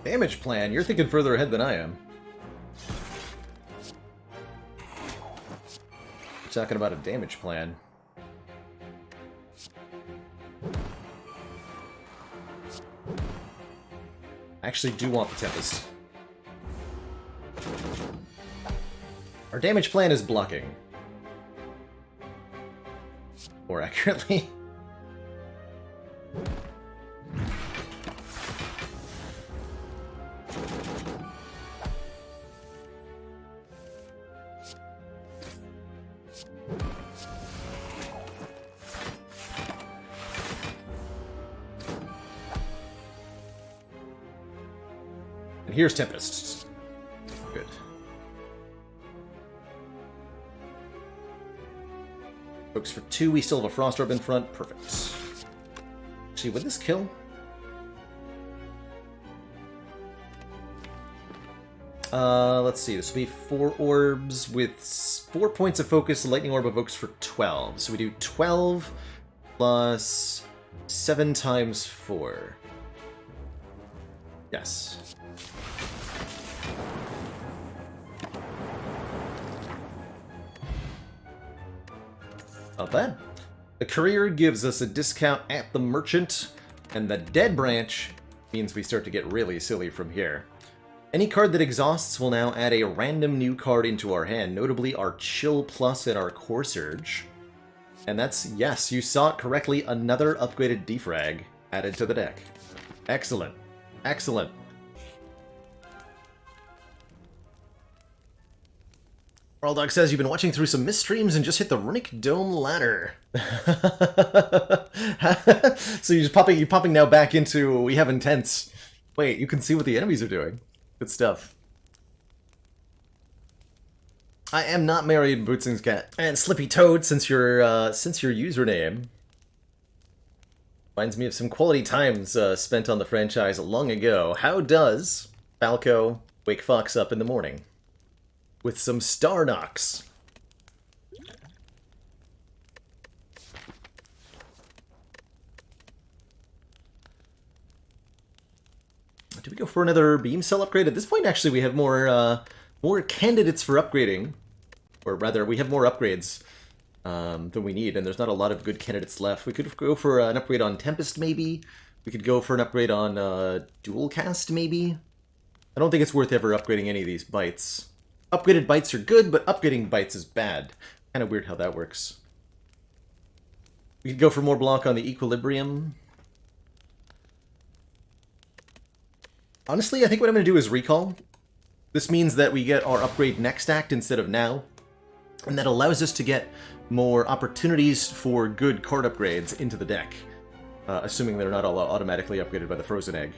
Damage plan? You're thinking further ahead than I am. You're talking about a damage plan. I actually do want the Tempest. Our damage plan is blocking. More accurately. And here's Tempest. Good. Books for 2, we still have a Frost Orb in front. Perfect. Actually, would this kill? Let's see. This will be 4 orbs with 4 points of focus. The Lightning Orb evokes for 12. So we do 12 plus 7 times 4. Yes. Not bad. The Courier gives us a discount at the Merchant, and the Dead Branch means we start to get really silly from here. Any card that exhausts will now add a random new card into our hand, notably our Chill Plus and our Core Surge. And that's, yes, you saw it correctly, another upgraded defrag added to the deck. Excellent. Excellent. Dog says you've been watching through some mist streams and just hit the Runic Dome ladder. So you're popping now back into We Have Intense. Wait, you can see what the enemies are doing. Good stuff. I am not married, Bootsing's cat. And Slippy Toad, since your username reminds me of some quality times spent on the franchise long ago. How does Falco wake Fox up in the morning? With some Star Knocks. Do we go for another beam cell upgrade? At this point, actually, we have more candidates for upgrading. Or rather, we have more upgrades than we need, and there's not a lot of good candidates left. We could go for an upgrade on Tempest, maybe. We could go for an upgrade on Dual Cast, maybe. I don't think it's worth ever upgrading any of these bites. Upgraded bites are good, but upgrading bites is bad. Kind of weird how that works. We could go for more block on the Equilibrium. Honestly, I think what I'm going to do is recall. This means that we get our upgrade next act instead of now. And that allows us to get more opportunities for good card upgrades into the deck. Assuming they're not all automatically upgraded by the Frozen Egg.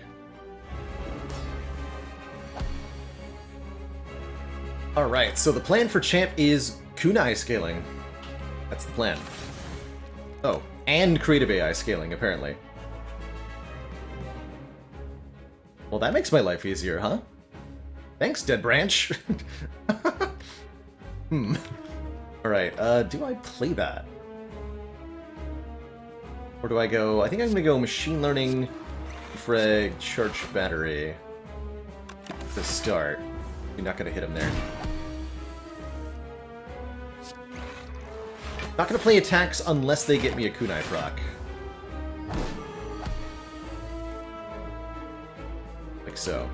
Alright, so the plan for Champ is Kunai scaling. That's the plan. Oh, and Creative AI scaling, apparently. Well, that makes my life easier, huh? Thanks, Dead Branch. Alright, do I play that? Or do I go... I think I'm gonna go Machine Learning, Frag, Charge Battery to start. You're not gonna hit him there. Not gonna play attacks unless they get me a Kunai proc. Like so.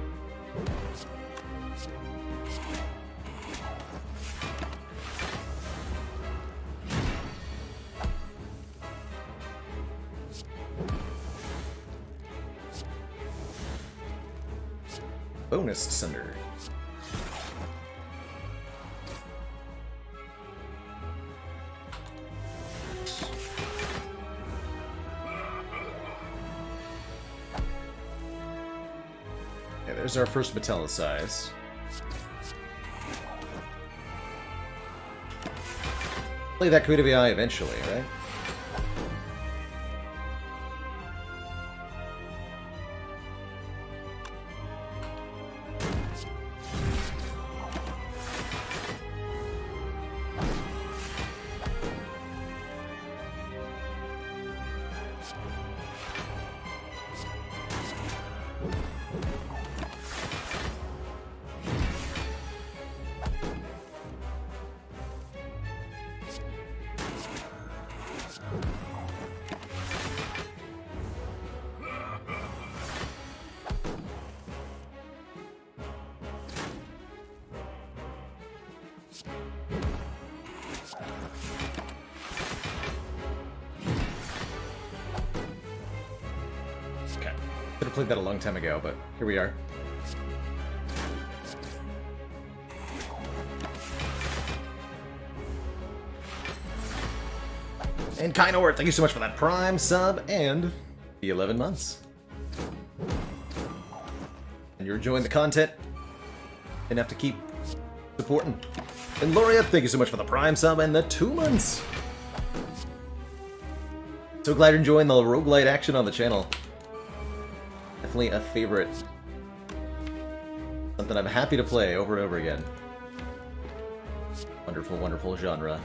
Bonus Sunder. there's our first metallicize. Play that Creative AI eventually, right? Could have played that a long time ago, but here we are. And Kainor, thank you so much for that Prime sub and the 11 months. And you're enjoying the content and have to keep supporting. And Laureate, thank you so much for the Prime sub and the 2 months. So glad you're enjoying the roguelite action on the channel. Definitely a favorite. Something I'm happy to play over and over again. Wonderful, wonderful genre.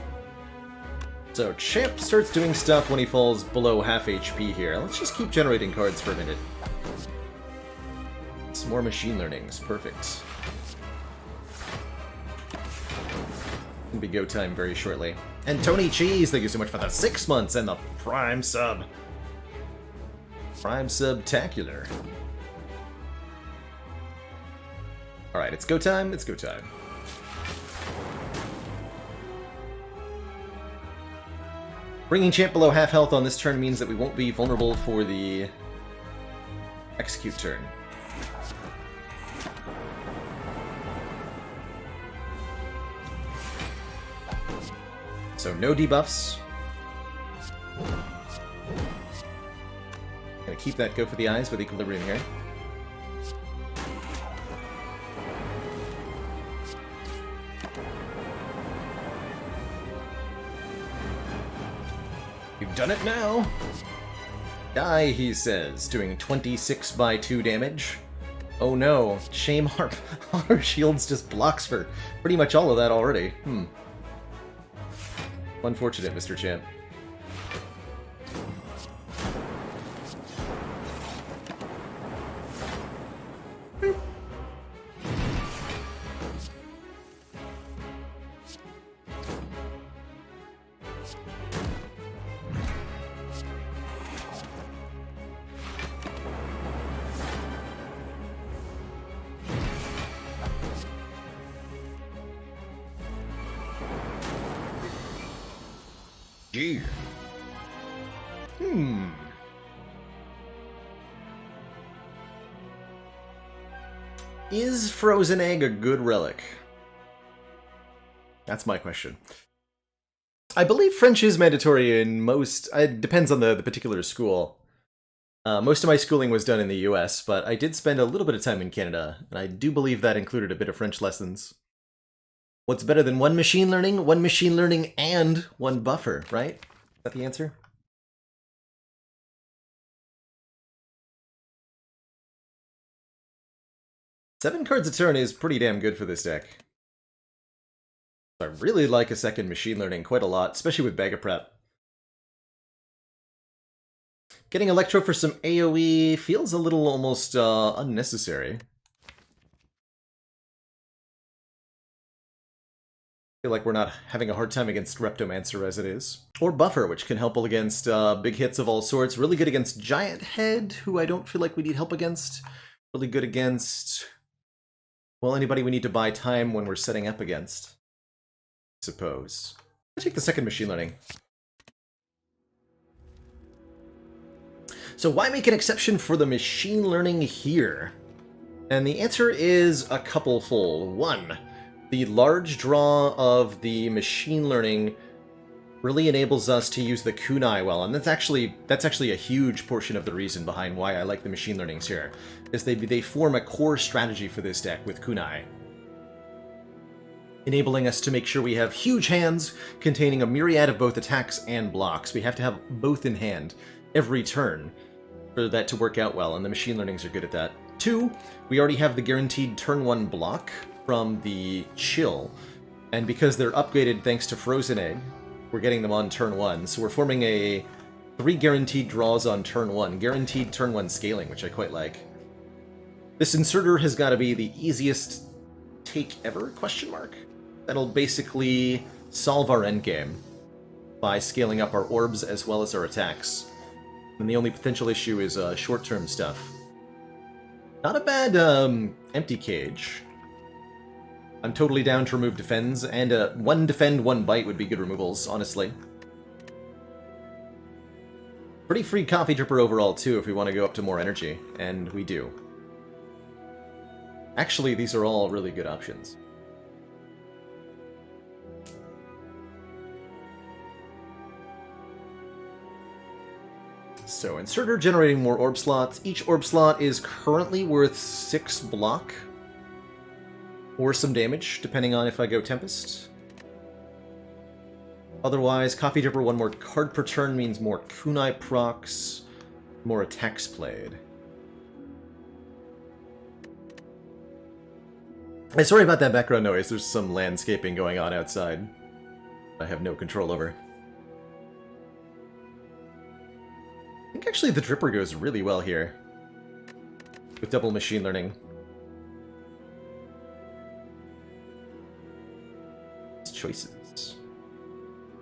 So, Champ starts doing stuff when he falls below half HP here. Let's just keep generating cards for a minute. Some more machine learnings. Perfect. It'll be go time very shortly. And Tony Cheese, thank you so much for the 6 months and the Prime sub. Prime Subtacular. Alright, it's go time, it's go time. Bringing Champ below half health on this turn means that we won't be vulnerable for the execute turn. So no debuffs. Gonna keep that go for the eyes with equilibrium here. You've done it now! Die, he says, doing 26 by 2 damage. Oh no, shame our shields just blocks for pretty much all of that already. Unfortunate, Mr. Champ. Gee. Is Frozen Egg a good relic? That's my question. I believe French is mandatory in most... It depends on the particular school. Most of my schooling was done in the US, but I did spend a little bit of time in Canada, and I do believe that included a bit of French lessons. What's better than one machine learning and one buffer, right? Is that the answer? Seven cards a turn is pretty damn good for this deck. I really like a second machine learning quite a lot, especially with Bag of Prep. Getting Electro for some AoE feels a little almost unnecessary. Feel like we're not having a hard time against Reptomancer as it is. Or Buffer, which can help against big hits of all sorts. Really good against Giant Head, who I don't feel like we need help against. Really good against... well, anybody we need to buy time when we're setting up against, I suppose. I'll take the second machine learning. So why make an exception for the machine learning here? And the answer is a couple-fold. One, the large draw of the machine learning really enables us to use the kunai well, and that's actually a huge portion of the reason behind why I like the machine learnings here, is they form a core strategy for this deck with kunai, enabling us to make sure we have huge hands containing a myriad of both attacks and blocks. We have to have both in hand every turn for that to work out well, and the machine learnings are good at that. 2, we already have the guaranteed turn 1 block from the chill, and because they're upgraded thanks to Frozen Egg, we're getting them on turn 1, so we're forming a 3 guaranteed draws on turn 1, guaranteed turn 1 scaling, which I quite like. This inserter has got to be the easiest take ever, question mark? That'll basically solve our endgame by scaling up our orbs as well as our attacks. And the only potential issue is short-term stuff. Not a bad empty cage. I'm totally down to remove defends, and 1 defend, 1 bite would be good removals, honestly. Pretty free coffee dripper overall, too, if we want to go up to more energy, and we do. Actually, these are all really good options. So, inserter generating more orb slots. Each orb slot is currently worth 6 block. Or some damage, depending on if I go Tempest. Otherwise, Coffee Dripper, 1 more card per turn means more kunai procs, more attacks played. Hey, sorry about that background noise, there's some landscaping going on outside I have no control over. I think actually the Dripper goes really well here, with double machine learning. Choices.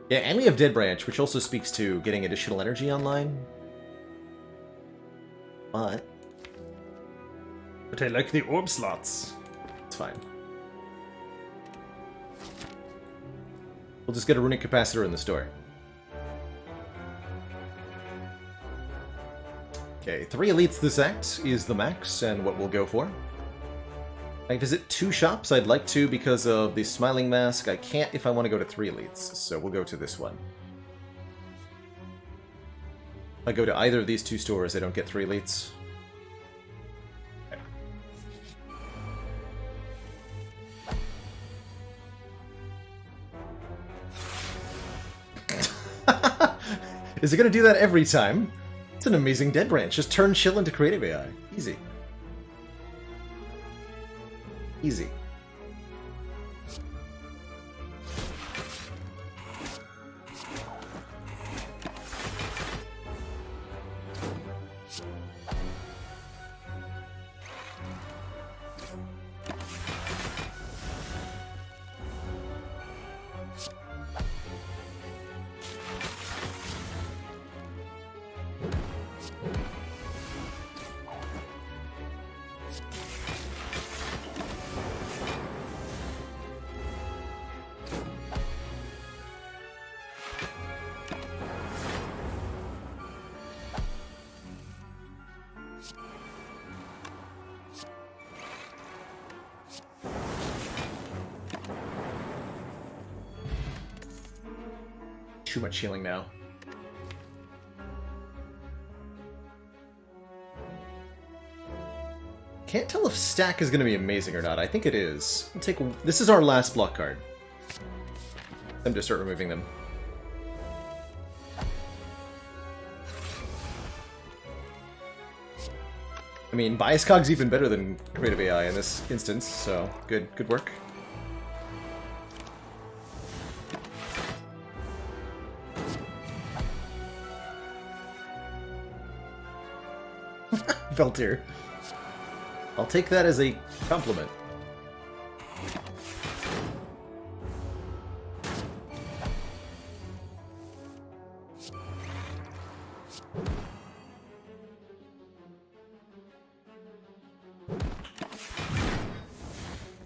Yeah, and we have Dead Branch, which also speaks to getting additional energy online. But I like the orb slots. It's fine. We'll just get a runic capacitor in the store. Okay, 3 elites this act is the max, and what we'll go for. I visit 2 shops. I'd like to because of the Smiling Mask. I can't if I want to go to 3 elites, so we'll go to this one. If I go to either of these 2 stores, I don't get 3 elites. Okay. Is it going to do that every time? It's an amazing Dead Branch. Just turn Chill into creative AI. Easy. Easy. Too much healing now. Can't tell if stack is going to be amazing or not. I think it is. I'll take. This is our last block card. I'm just start removing them. I mean, Bias Cog's even better than Creative AI in this instance, so good work. Veltir. I'll take that as a compliment.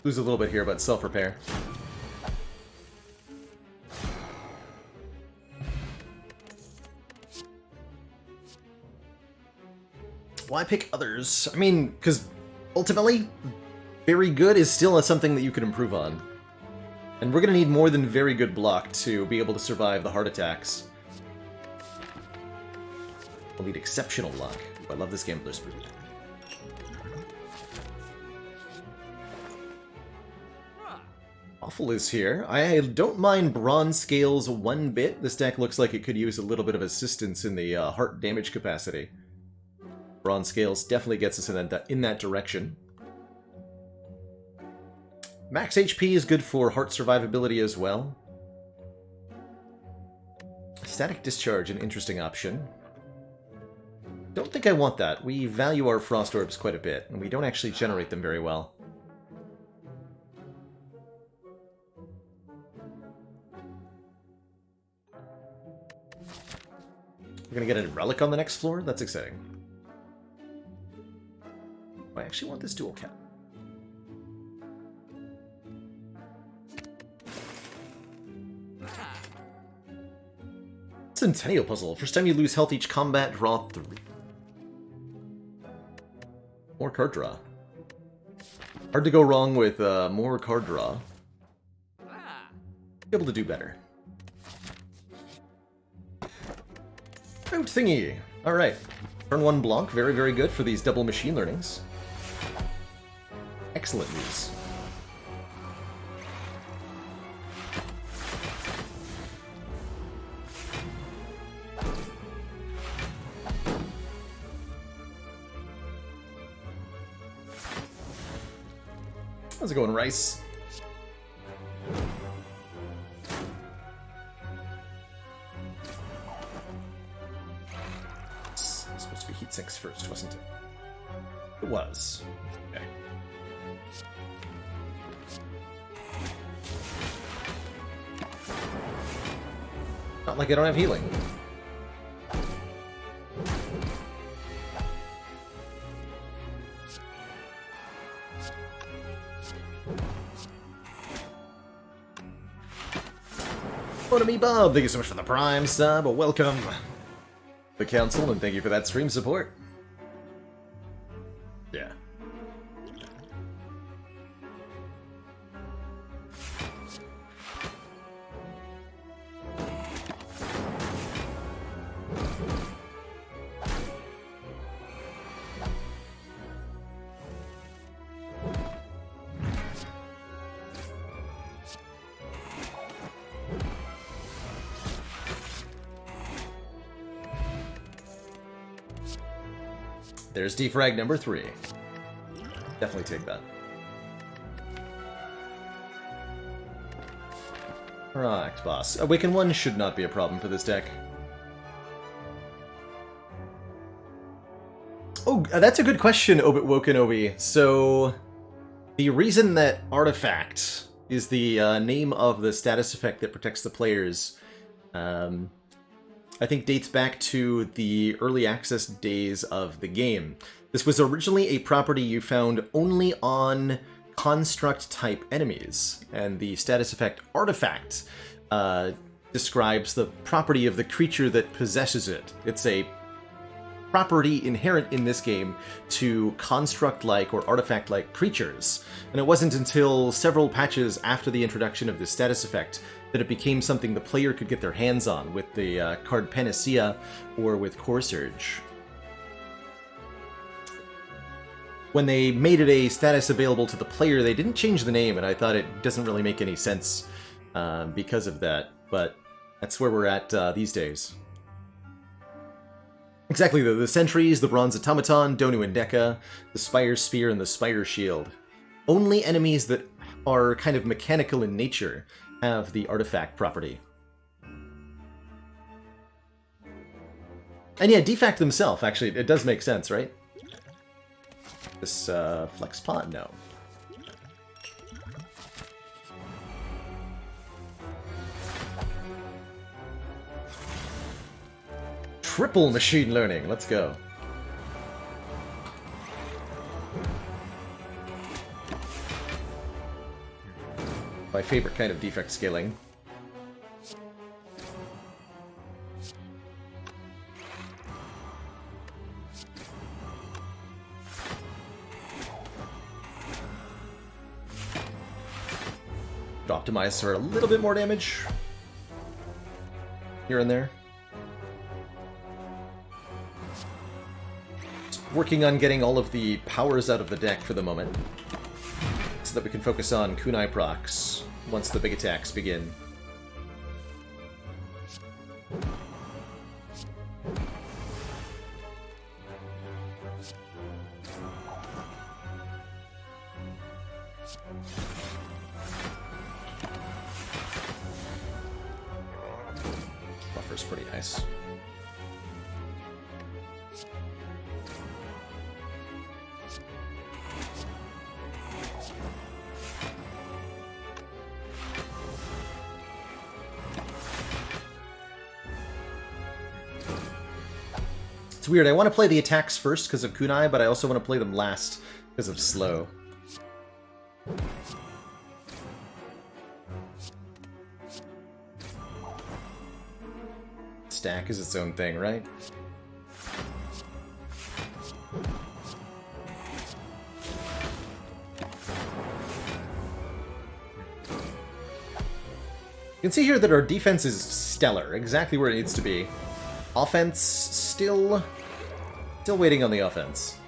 Lose a little bit here, but self-repair. Why pick others? I mean, because ultimately, very good is still something that you can improve on. And we're going to need more than very good block to be able to survive the heart attacks. We'll need exceptional luck. Ooh, I love this Gambler's Brood. Awful is here. I don't mind bronze scales one bit. This deck looks like it could use a little bit of assistance in the heart damage capacity. Bronze scales definitely gets us in that direction. Max HP is good for heart survivability as well. Static Discharge, an interesting option. Don't think I want that. We value our Frost Orbs quite a bit, and we don't actually generate them very well. We're gonna get a relic on the next floor? That's exciting. I actually want this dual cap. Centennial Puzzle. First time you lose health each combat, draw 3. More card draw. Hard to go wrong with more card draw. Be able to do better. Out thingy! Alright. Turn 1 Blanc, very, very good for these double machine learnings. Excellent news. How's it going, Rice? It's supposed to be heat sinks first, wasn't it? It was. Okay. Not like I don't have healing. Hello to me, Bob. Thank you so much for the Prime sub. Welcome to the Council, and thank you for that stream support. Yeah. There's defrag number 3. Definitely take that. Right, boss. Awaken 1 should not be a problem for this deck. Oh, that's a good question, Woken Obi. So, the reason that Artifact is the name of the status effect that protects the players, I think dates back to the early access days of the game. This was originally a property you found only on construct-type enemies, and the status effect Artifact describes the property of the creature that possesses it. It's a property inherent in this game to construct-like or artifact-like creatures, and it wasn't until several patches after the introduction of this status effect that it became something the player could get their hands on with the card Panacea or with Core Surge. When they made it a status available to the player, they didn't change the name, and I thought it doesn't really make any sense because of that, but that's where we're at these days. Exactly, the Sentries, the Bronze Automaton, Donu and Deka, the Spire Spear, and the Spire Shield. Only enemies that are kind of mechanical in nature have the artifact property. And yeah, Defect themselves, actually, it does make sense, right? This Flex Pot? No. Triple machine learning, let's go. My favorite kind of defect scaling. to optimize for a little bit more damage here and there. Just working on getting all of the powers out of the deck for the moment, so that we can focus on kunai procs once the big attacks begin. Buffer's pretty nice. It's weird, I want to play the attacks first because of kunai, but I also want to play them last because of slow. Stack is its own thing, right? You can see here that our defense is stellar, exactly where it needs to be. Offense, still waiting on the offense.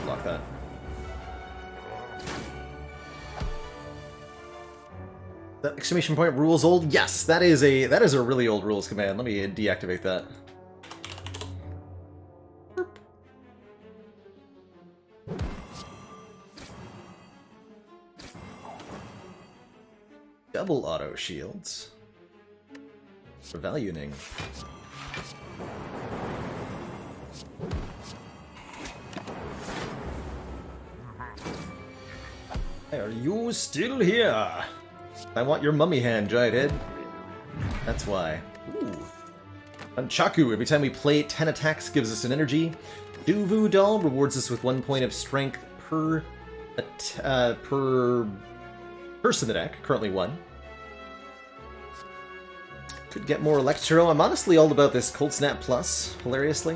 Block that. That exclamation point rules old? Yes, that is a really old rules command. Let me deactivate that. Double auto shields. Revaluing. Are you still here? I want your mummy hand, giant head. That's why. Ooh. Nunchaku, every time we play 10 attacks gives us an energy. Duvu Doll rewards us with 1 point of strength per person in the deck, currently 1. Could get more Electro. I'm honestly all about this Cold Snap Plus, hilariously.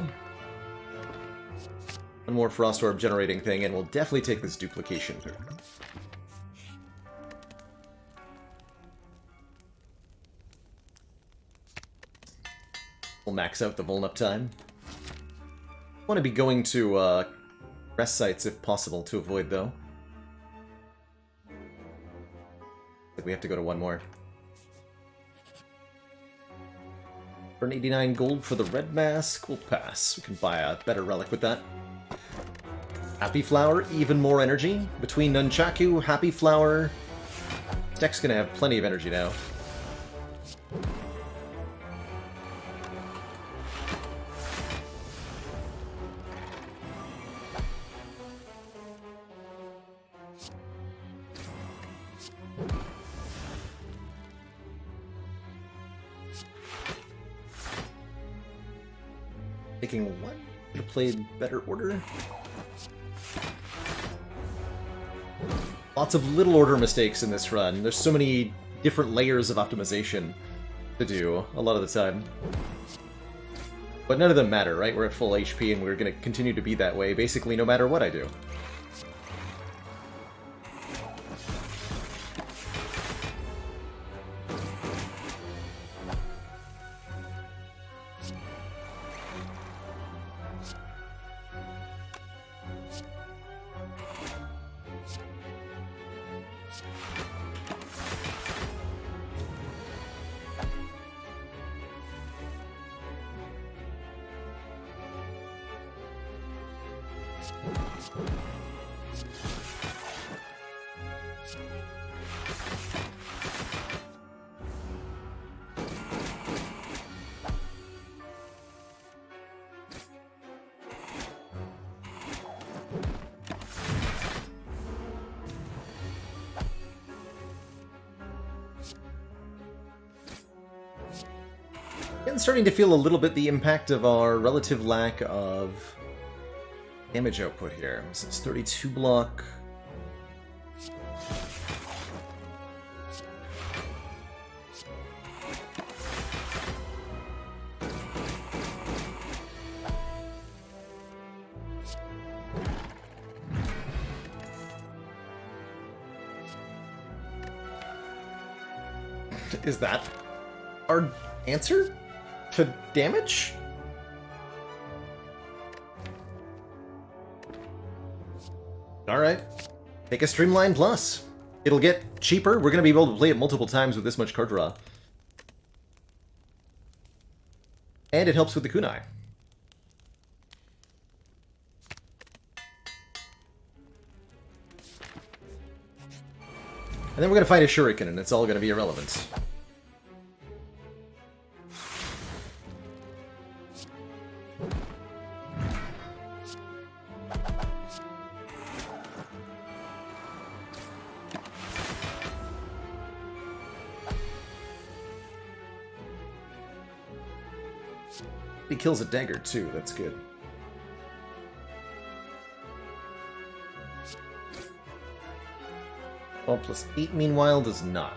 One more Frost Orb generating thing, and we'll definitely take this duplication. We'll max out the Vuln up time. Want to be going to rest sites if possible to avoid, though. Like we have to go to one more. Burn 89 gold for the red mask. We'll pass. We can buy a better relic with that. Happy Flower, even more energy. Between Nunchaku, Happy Flower, this deck's gonna have plenty of energy now. Taking one? Could have played better order. Lots of little order mistakes in this run. There's so many different layers of optimization to do a lot of the time. But none of them matter, right? We're at full HP and we're going to continue to be that way basically no matter what I do. And starting to feel a little bit the impact of our relative lack of damage output here. This is 32 block. Is that our answer to damage? Alright. Take a Streamline Plus. It'll get cheaper. We're going to be able to play it multiple times with this much card draw. And it helps with the kunai. And then we're going to fight a Shuriken, and it's all going to be irrelevant. He kills a dagger, too. That's good. Well, +8, meanwhile, does not.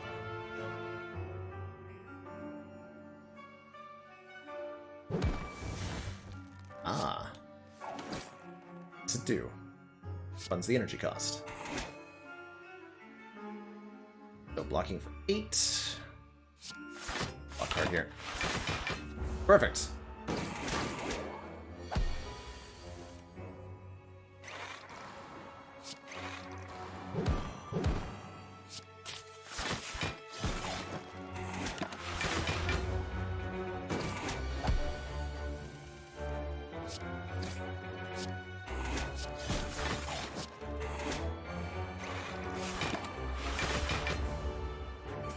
Ah. What's it do? Funds the energy cost. So blocking for 8. Block card here. Perfect.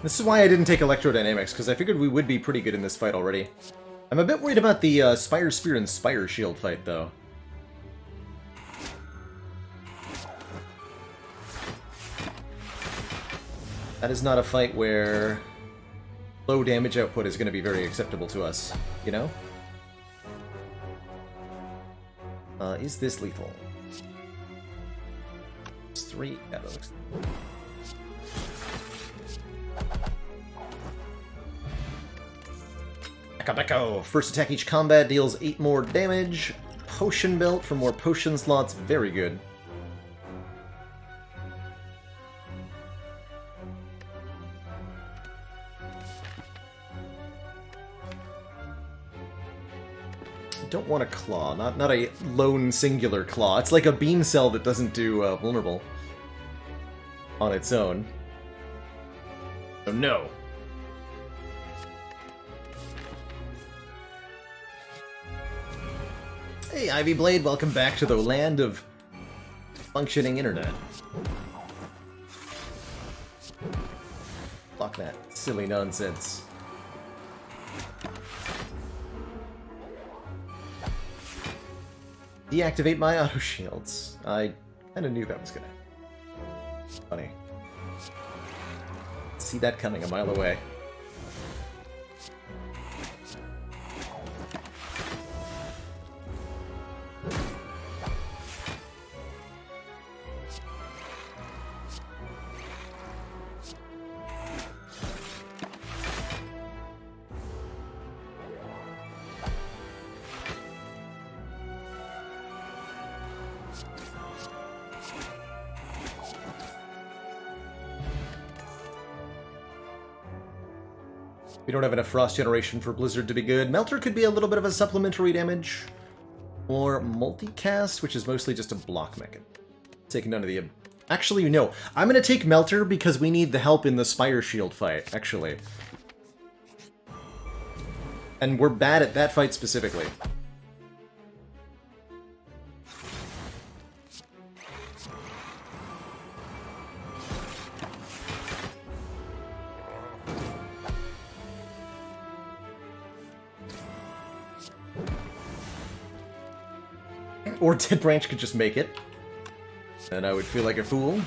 This is why I didn't take Electrodynamics, because I figured we would be pretty good in this fight already. I'm a bit worried about the Spire Spear and Spire Shield fight, though. That is not a fight where low damage output is going to be very acceptable to us, you know? Is this lethal? It's 3. Yeah, that looks... Echo. First attack each combat deals 8 more damage. Potion belt for more potion slots. Very good. I don't want a claw. Not a lone singular claw. It's like a beam cell that doesn't do vulnerable on its own. So no. Hey, Ivy Blade, welcome back to the land of functioning internet. Fuck that silly nonsense. Deactivate my auto shields. I kinda knew that was gonna happen. Funny. See that coming a mile away. We don't have enough frost generation for Blizzard to be good. Melter could be a little bit of a supplementary damage. Or multicast, which is mostly just a block mech. Taking none of the... Actually, no. I'm going to take Melter because we need the help in the Spire Shield fight, actually. And we're bad at that fight specifically. Or Dead Branch could just make it. And I would feel like a fool.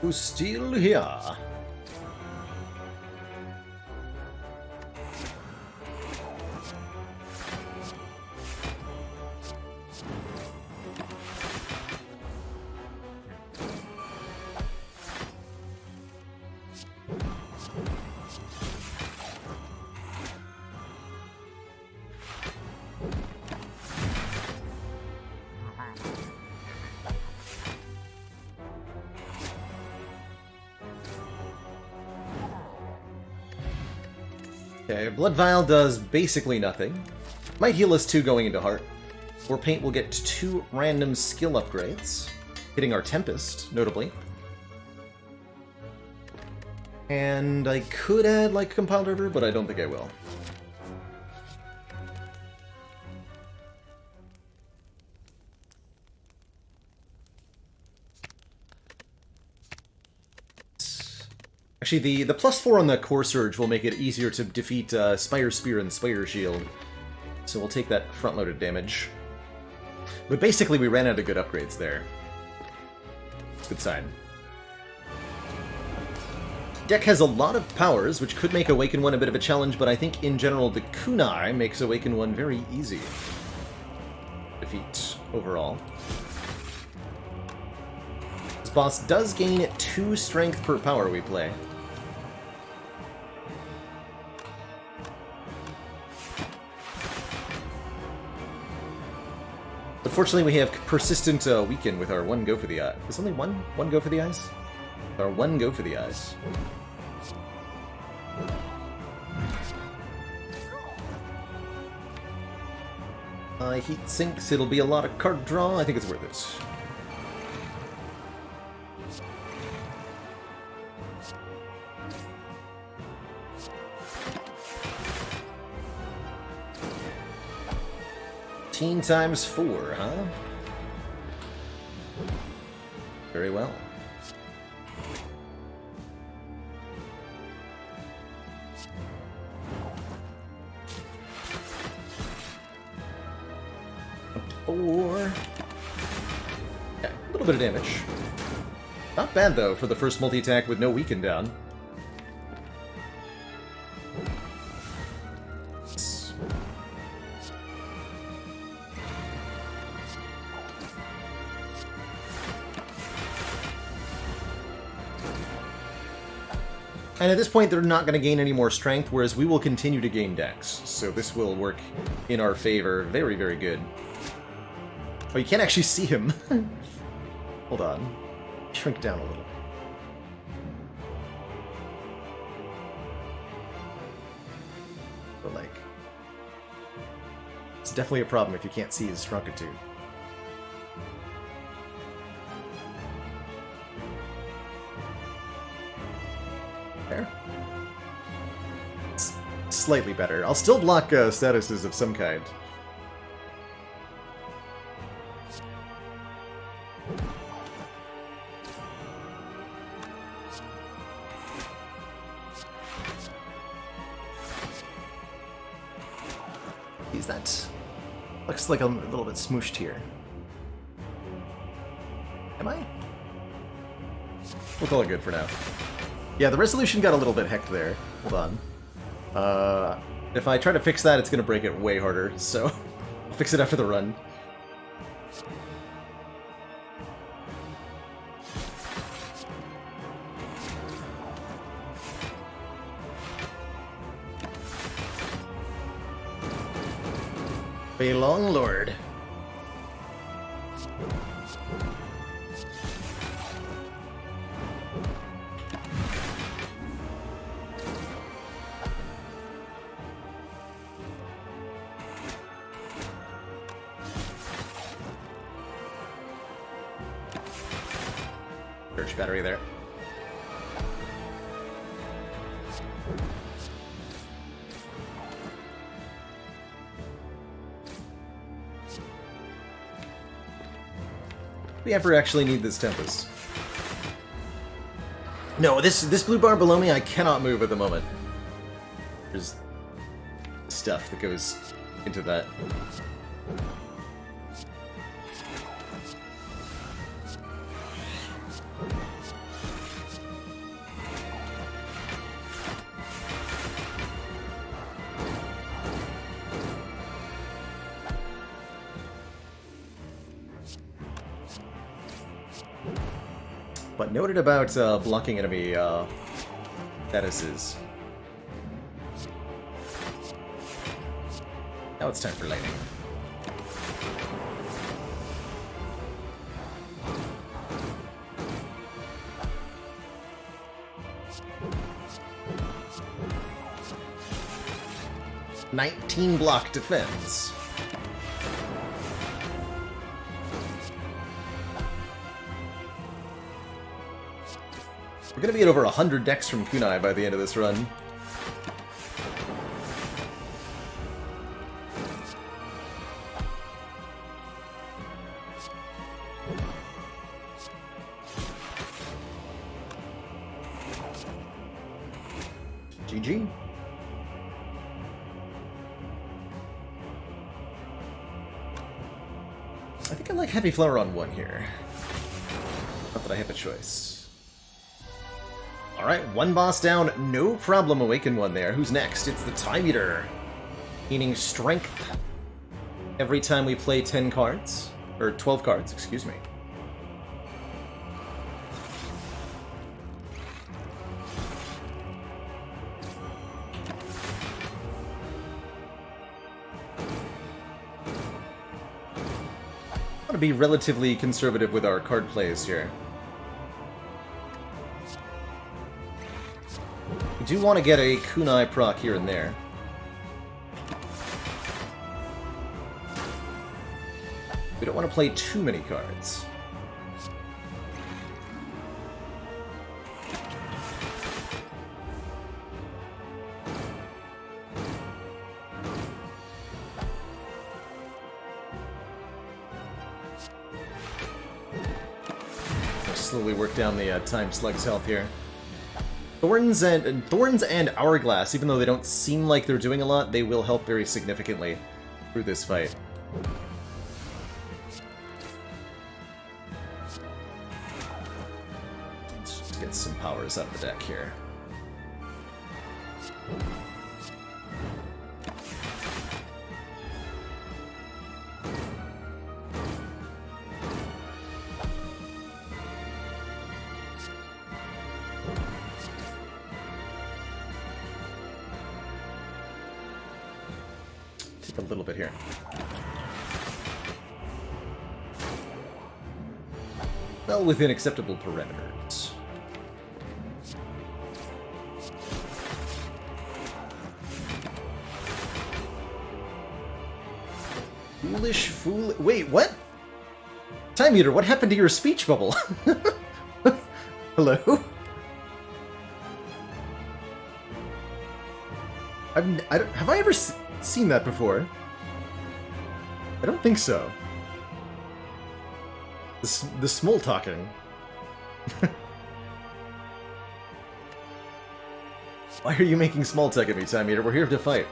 Who's still here? Okay, Blood Vial does basically nothing. Might heal us 2 going into Heart. Or Paint will get 2 random skill upgrades, hitting our Tempest, notably. And I could add, like, Compiled River, but I don't think I will. Actually, the +4 on the Core Surge will make it easier to defeat Spire Spear and Spire Shield. So we'll take that front-loaded damage. But basically, we ran out of good upgrades there. Good sign. Deck has a lot of powers, which could make Awaken 1 a bit of a challenge, but I think in general the Kunai makes Awaken 1 very easy to defeat overall. This boss does gain 2 strength per power we play. Unfortunately, we have persistent weaken with our 1 go for the eye. There's only one go for the eyes? Our 1 go for the eyes. Heat sinks, it'll be a lot of card draw. I think it's worth it. Times 4, huh? Very well. Four. Yeah, a little bit of damage. Not bad though for the first multi-attack with no weaken down. And at this point, they're not going to gain any more strength, whereas we will continue to gain dex. So this will work in our favor. Very, very good. Oh, you can't actually see him. Hold on. Shrink down a little. But, like... it's definitely a problem if you can't see his Strunkitude. It's slightly better. I'll still block statuses of some kind. Is that... looks like I'm a little bit smooshed here. Am I? We'll call it good for now. Yeah, the resolution got a little bit hecked there. Hold on. If I try to fix that, it's going to break it way harder, so I'll fix it after the run. Baalorlord. Search battery there. We ever actually need this Tempest? No, this blue bar below me I cannot move at the moment. There's stuff that goes into that. But noted about blocking enemy statuses. Now it's time for lightning. "19 block defense." We're gonna be at over 100 decks from Kunai by the end of this run. GG. I think I like Heavy Flower on 1 here. Not that I have a choice. Alright, 1 boss down, no problem. Awaken 1 there. Who's next? It's the Time Eater. Gaining strength every time we play 10 cards. Or 12 cards, excuse me. To be relatively conservative with our card plays here. We do want to get a kunai proc here and there. We don't want to play too many cards. Slowly work down the Time Slug's health here. Thorns and Hourglass, even though they don't seem like they're doing a lot, they will help very significantly through this fight. Let's just get some powers out of the deck here. A little bit here. Well, within acceptable parameters. Foolish fool. Wait, what? Time Eater, what happened to your speech bubble? Hello? Have I ever seen that before? I don't think so. The small talking. Why are you making small talk at me, Time Eater? We're here to fight.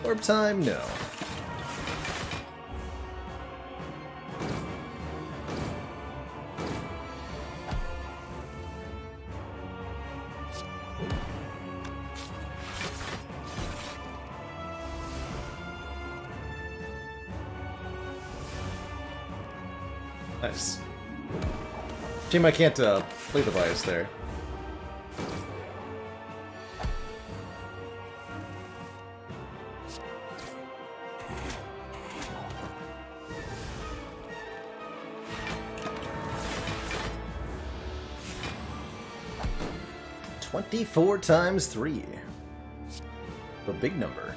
Orb time? No. Nice. Shame I can't play the bias there. "24 times 3. A big number.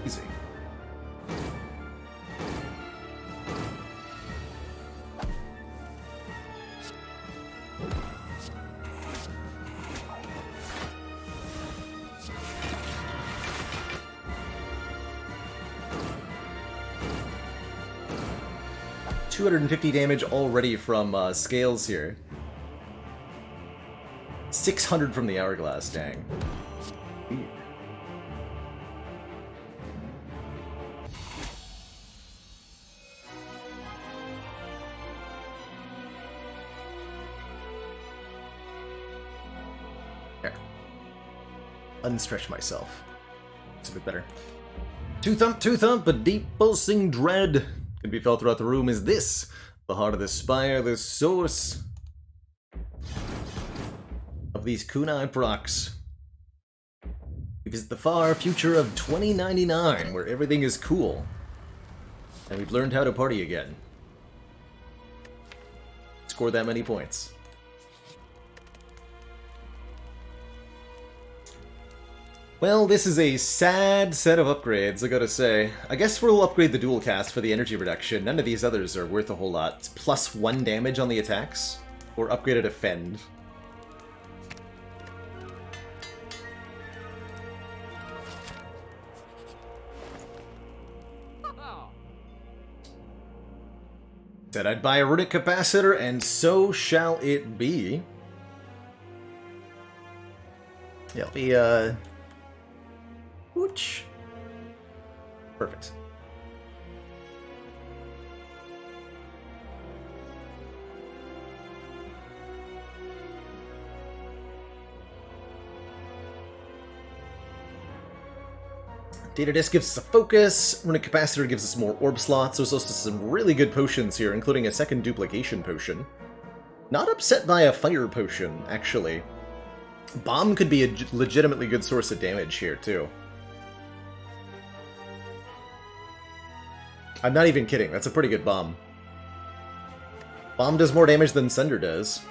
Easy. 250 damage already from scales here. 600 from the hourglass, dang. There. Unstretch myself. It's a bit better. Two thump, a deep pulsing dread can be felt throughout the room. Is this the heart of the spire, the source of these kunai procs? We visit the far future of 2099, where everything is cool, and we've learned how to party again. Score that many points. Well, this is a sad set of upgrades, I gotta say. I guess we'll upgrade the dual cast for the energy reduction. None of these others are worth a whole lot. It's +1 damage on the attacks, or upgrade a defend. Said I'd buy a runic capacitor, and so shall it be. Yeah, it'll be, Whoosh. Perfect. Data Disc gives us a focus, Runic Capacitor gives us more orb slots, there's also some really good potions here, including a second duplication potion. Not upset by a fire potion, actually. Bomb could be a legitimately good source of damage here, too. I'm not even kidding, that's a pretty good bomb. Bomb does more damage than Sunder does.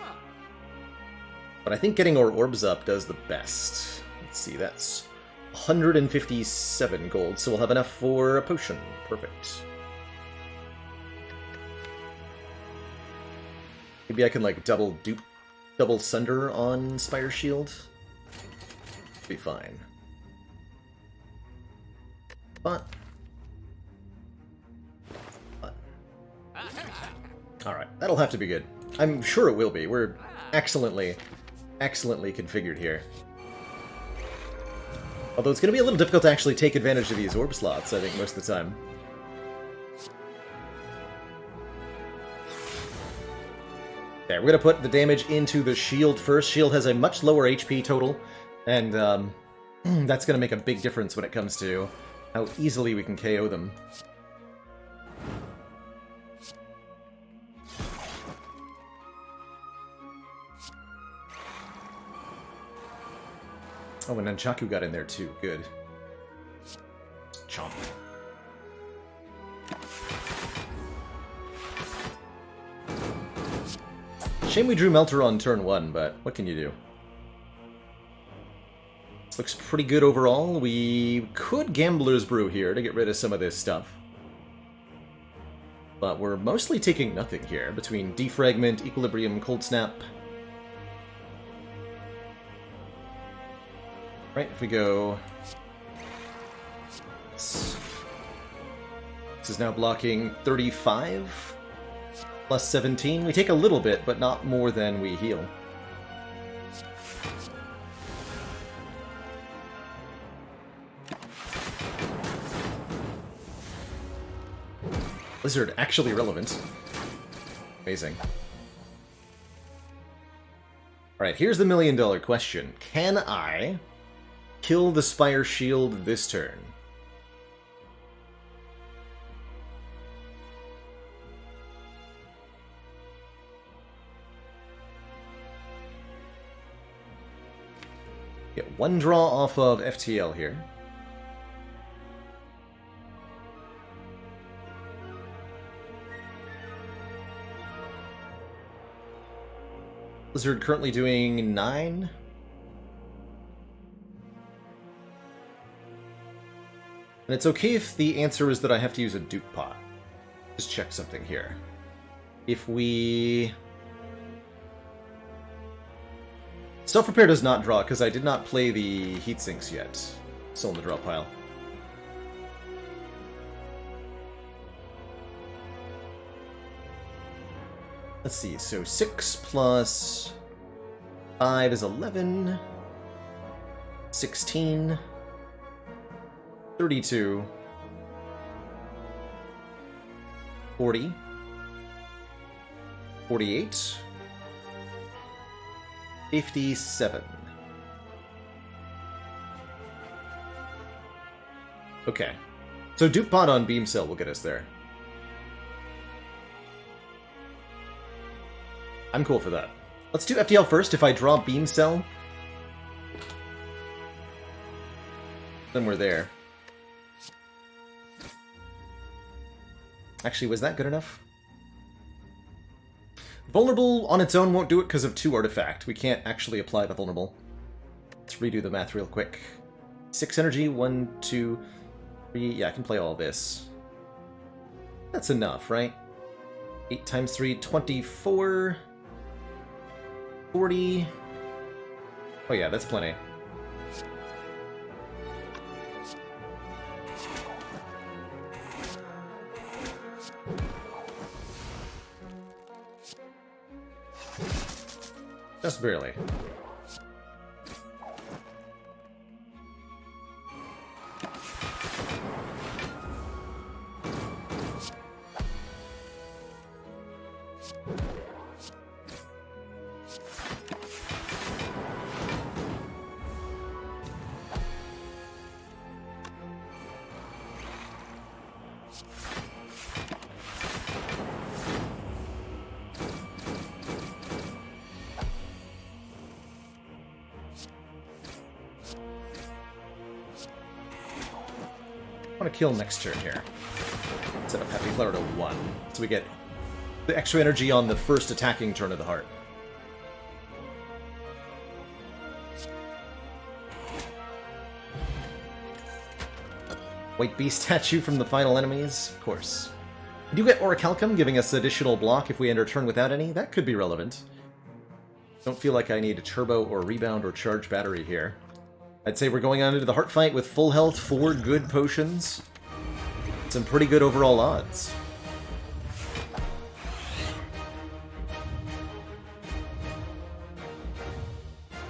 But I think getting our orbs up does the best. Let's see, that's 157 gold, so we'll have enough for a potion. Perfect. Maybe I can, like, double Sunder on Spire Shield? Be fine. But... Alright, that'll have to be good. I'm sure it will be. We're excellently configured here. Although it's going to be a little difficult to actually take advantage of these orb slots, I think, most of the time. There, we're going to put the damage into the shield first. Shield has a much lower HP total, and that's going to make a big difference when it comes to how easily we can KO them. Oh, and Nunchaku got in there too. Good. Chomp. Shame we drew Melter on turn 1, but what can you do? This looks pretty good overall. We could Gambler's Brew here to get rid of some of this stuff. But we're mostly taking nothing here between Defragment, Equilibrium, Cold Snap. Right, if we go... This is now blocking 35, plus 17. We take a little bit, but not more than we heal. Blizzard actually relevant. Amazing. Alright, here's the $1,000,000 question. Can I kill the Spire Shield this turn? Get one draw off of FTL here. Blizzard currently doing 9. And it's okay if the answer is that I have to use a Duke Pot. Just check something here. If we... Self-Repair does not draw, because I did not play the Heat Sinks yet. Still in the draw pile. Let's see, so 6 plus 5 is 11, 16, 32, 40, 48, 57. Okay. So Duke Pod on Beam Cell will get us there. I'm cool for that. Let's do FTL first. If I draw Beam Cell, then we're there. Actually, was that good enough? Vulnerable on its own won't do it because of 2 artifact. We can't actually apply the vulnerable. Let's redo the math real quick. 6 energy, 1, 2, 3. Yeah, I can play all this. That's enough, right? 8 times 3, 24. 40. Oh yeah, that's plenty. Just barely. I want to kill next turn here. Set up Happy Flower to 1. So we get the extra energy on the first attacking turn of the heart. White Beast statue from the final enemies? Of course. We do get Orichalcum, giving us additional block if we end our turn without any. That could be relevant. Don't feel like I need a turbo or rebound or charge battery here. I'd say we're going on into the heart fight with full health, 4 good potions. Some pretty good overall odds.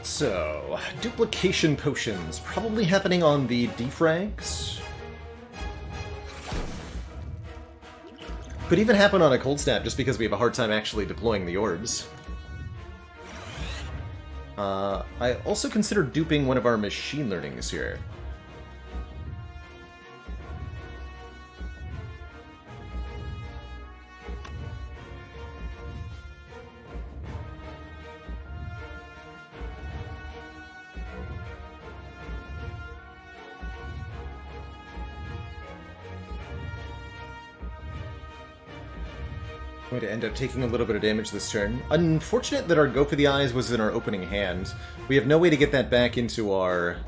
So, duplication potions. Probably happening on the defrags. Could even happen on a cold snap just because we have a hard time actually deploying the orbs. I also consider duping one of our machine learnings here. Going to end up taking a little bit of damage this turn. Unfortunate that our Go for the Eyes was in our opening hand. We have no way to get that back into our...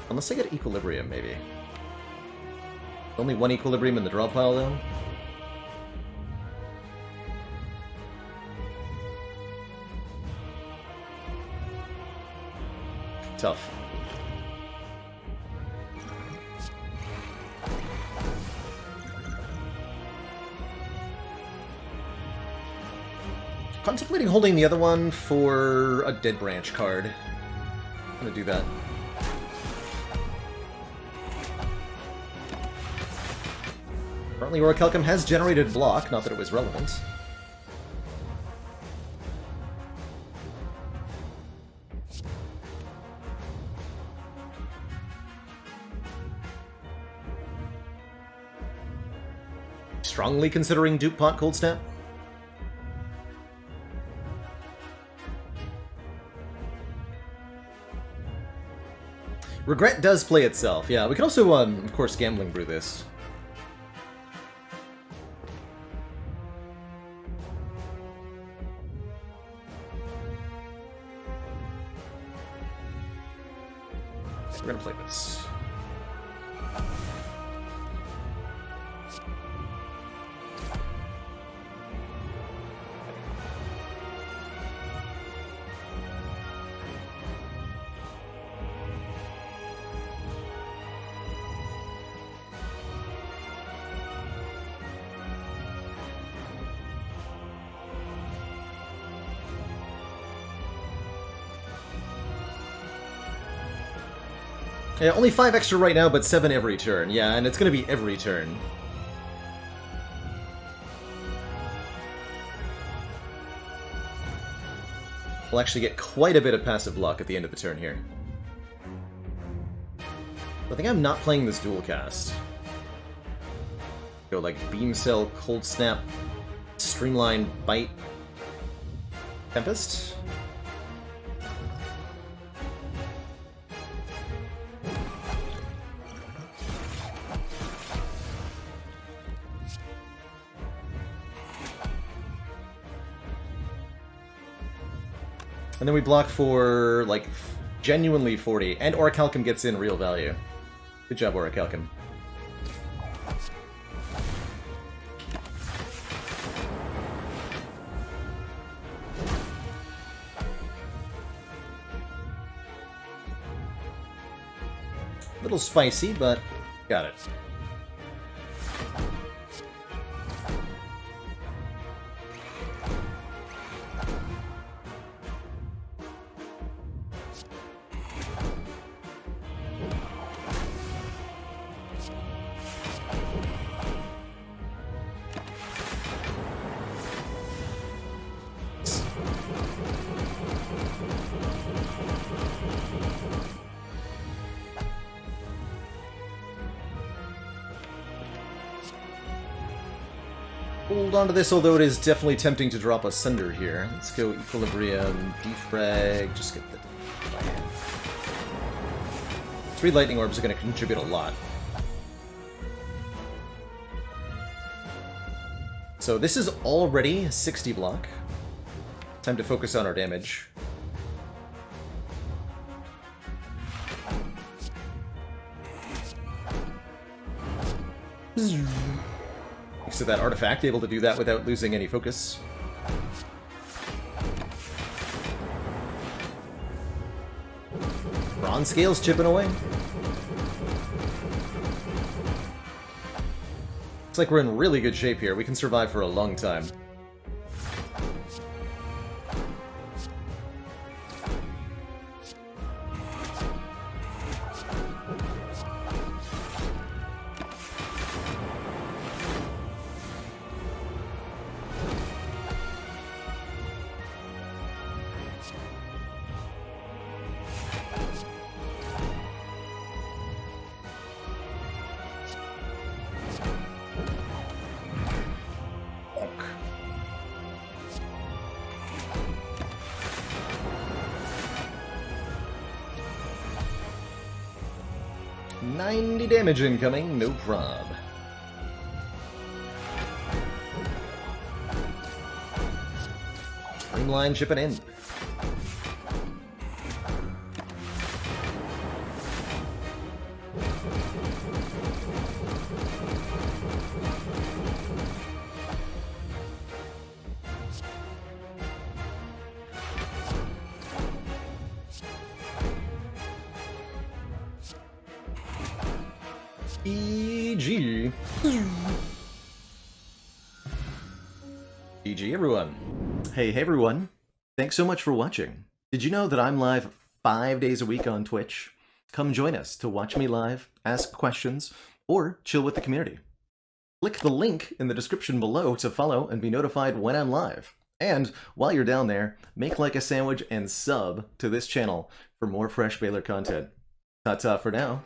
Unless I get Equilibrium, maybe. Only 1 Equilibrium in the draw pile, though. Tough. Contemplating holding the other one for a Dead Branch card. I'm gonna do that. Currently, Orichalcum has generated block, not that it was relevant. Strongly considering Duke Pot Cold Snap. Regret does play itself, yeah. We could also, of course, Gambling Brew this. We're gonna play this. Yeah, only 5 extra right now, but 7 every turn. Yeah, and it's gonna be every turn. We'll actually get quite a bit of passive luck at the end of the turn here. I think I'm not playing this dual cast. Go like Beam Cell, Cold Snap, Streamline, Bite, Tempest? And then we block for, like, genuinely 40, and Orichalcum gets in real value. Good job, Orichalcum. A little spicy, but got it. Hold on to this, although it is definitely tempting to drop a Sunder here. Let's go Equilibrium, Defrag, just get the... 3 Lightning Orbs are going to contribute a lot. So this is already 60 block. Time to focus on our damage. Thanks to that artifact, able to do that without losing any focus. Bronze Scales chipping away. Looks like we're in really good shape here. We can survive for a long time. Damage incoming, no prob. Streamline chipping in. GG. GG, everyone. Hey everyone. Thanks so much for watching. Did you know that I'm live 5 days a week on Twitch? Come join us to watch me live, ask questions, or chill with the community. Click the link in the description below to follow and be notified when I'm live. And while you're down there, make like a sandwich and sub to this channel for more fresh Baylor content. Ta-ta for now.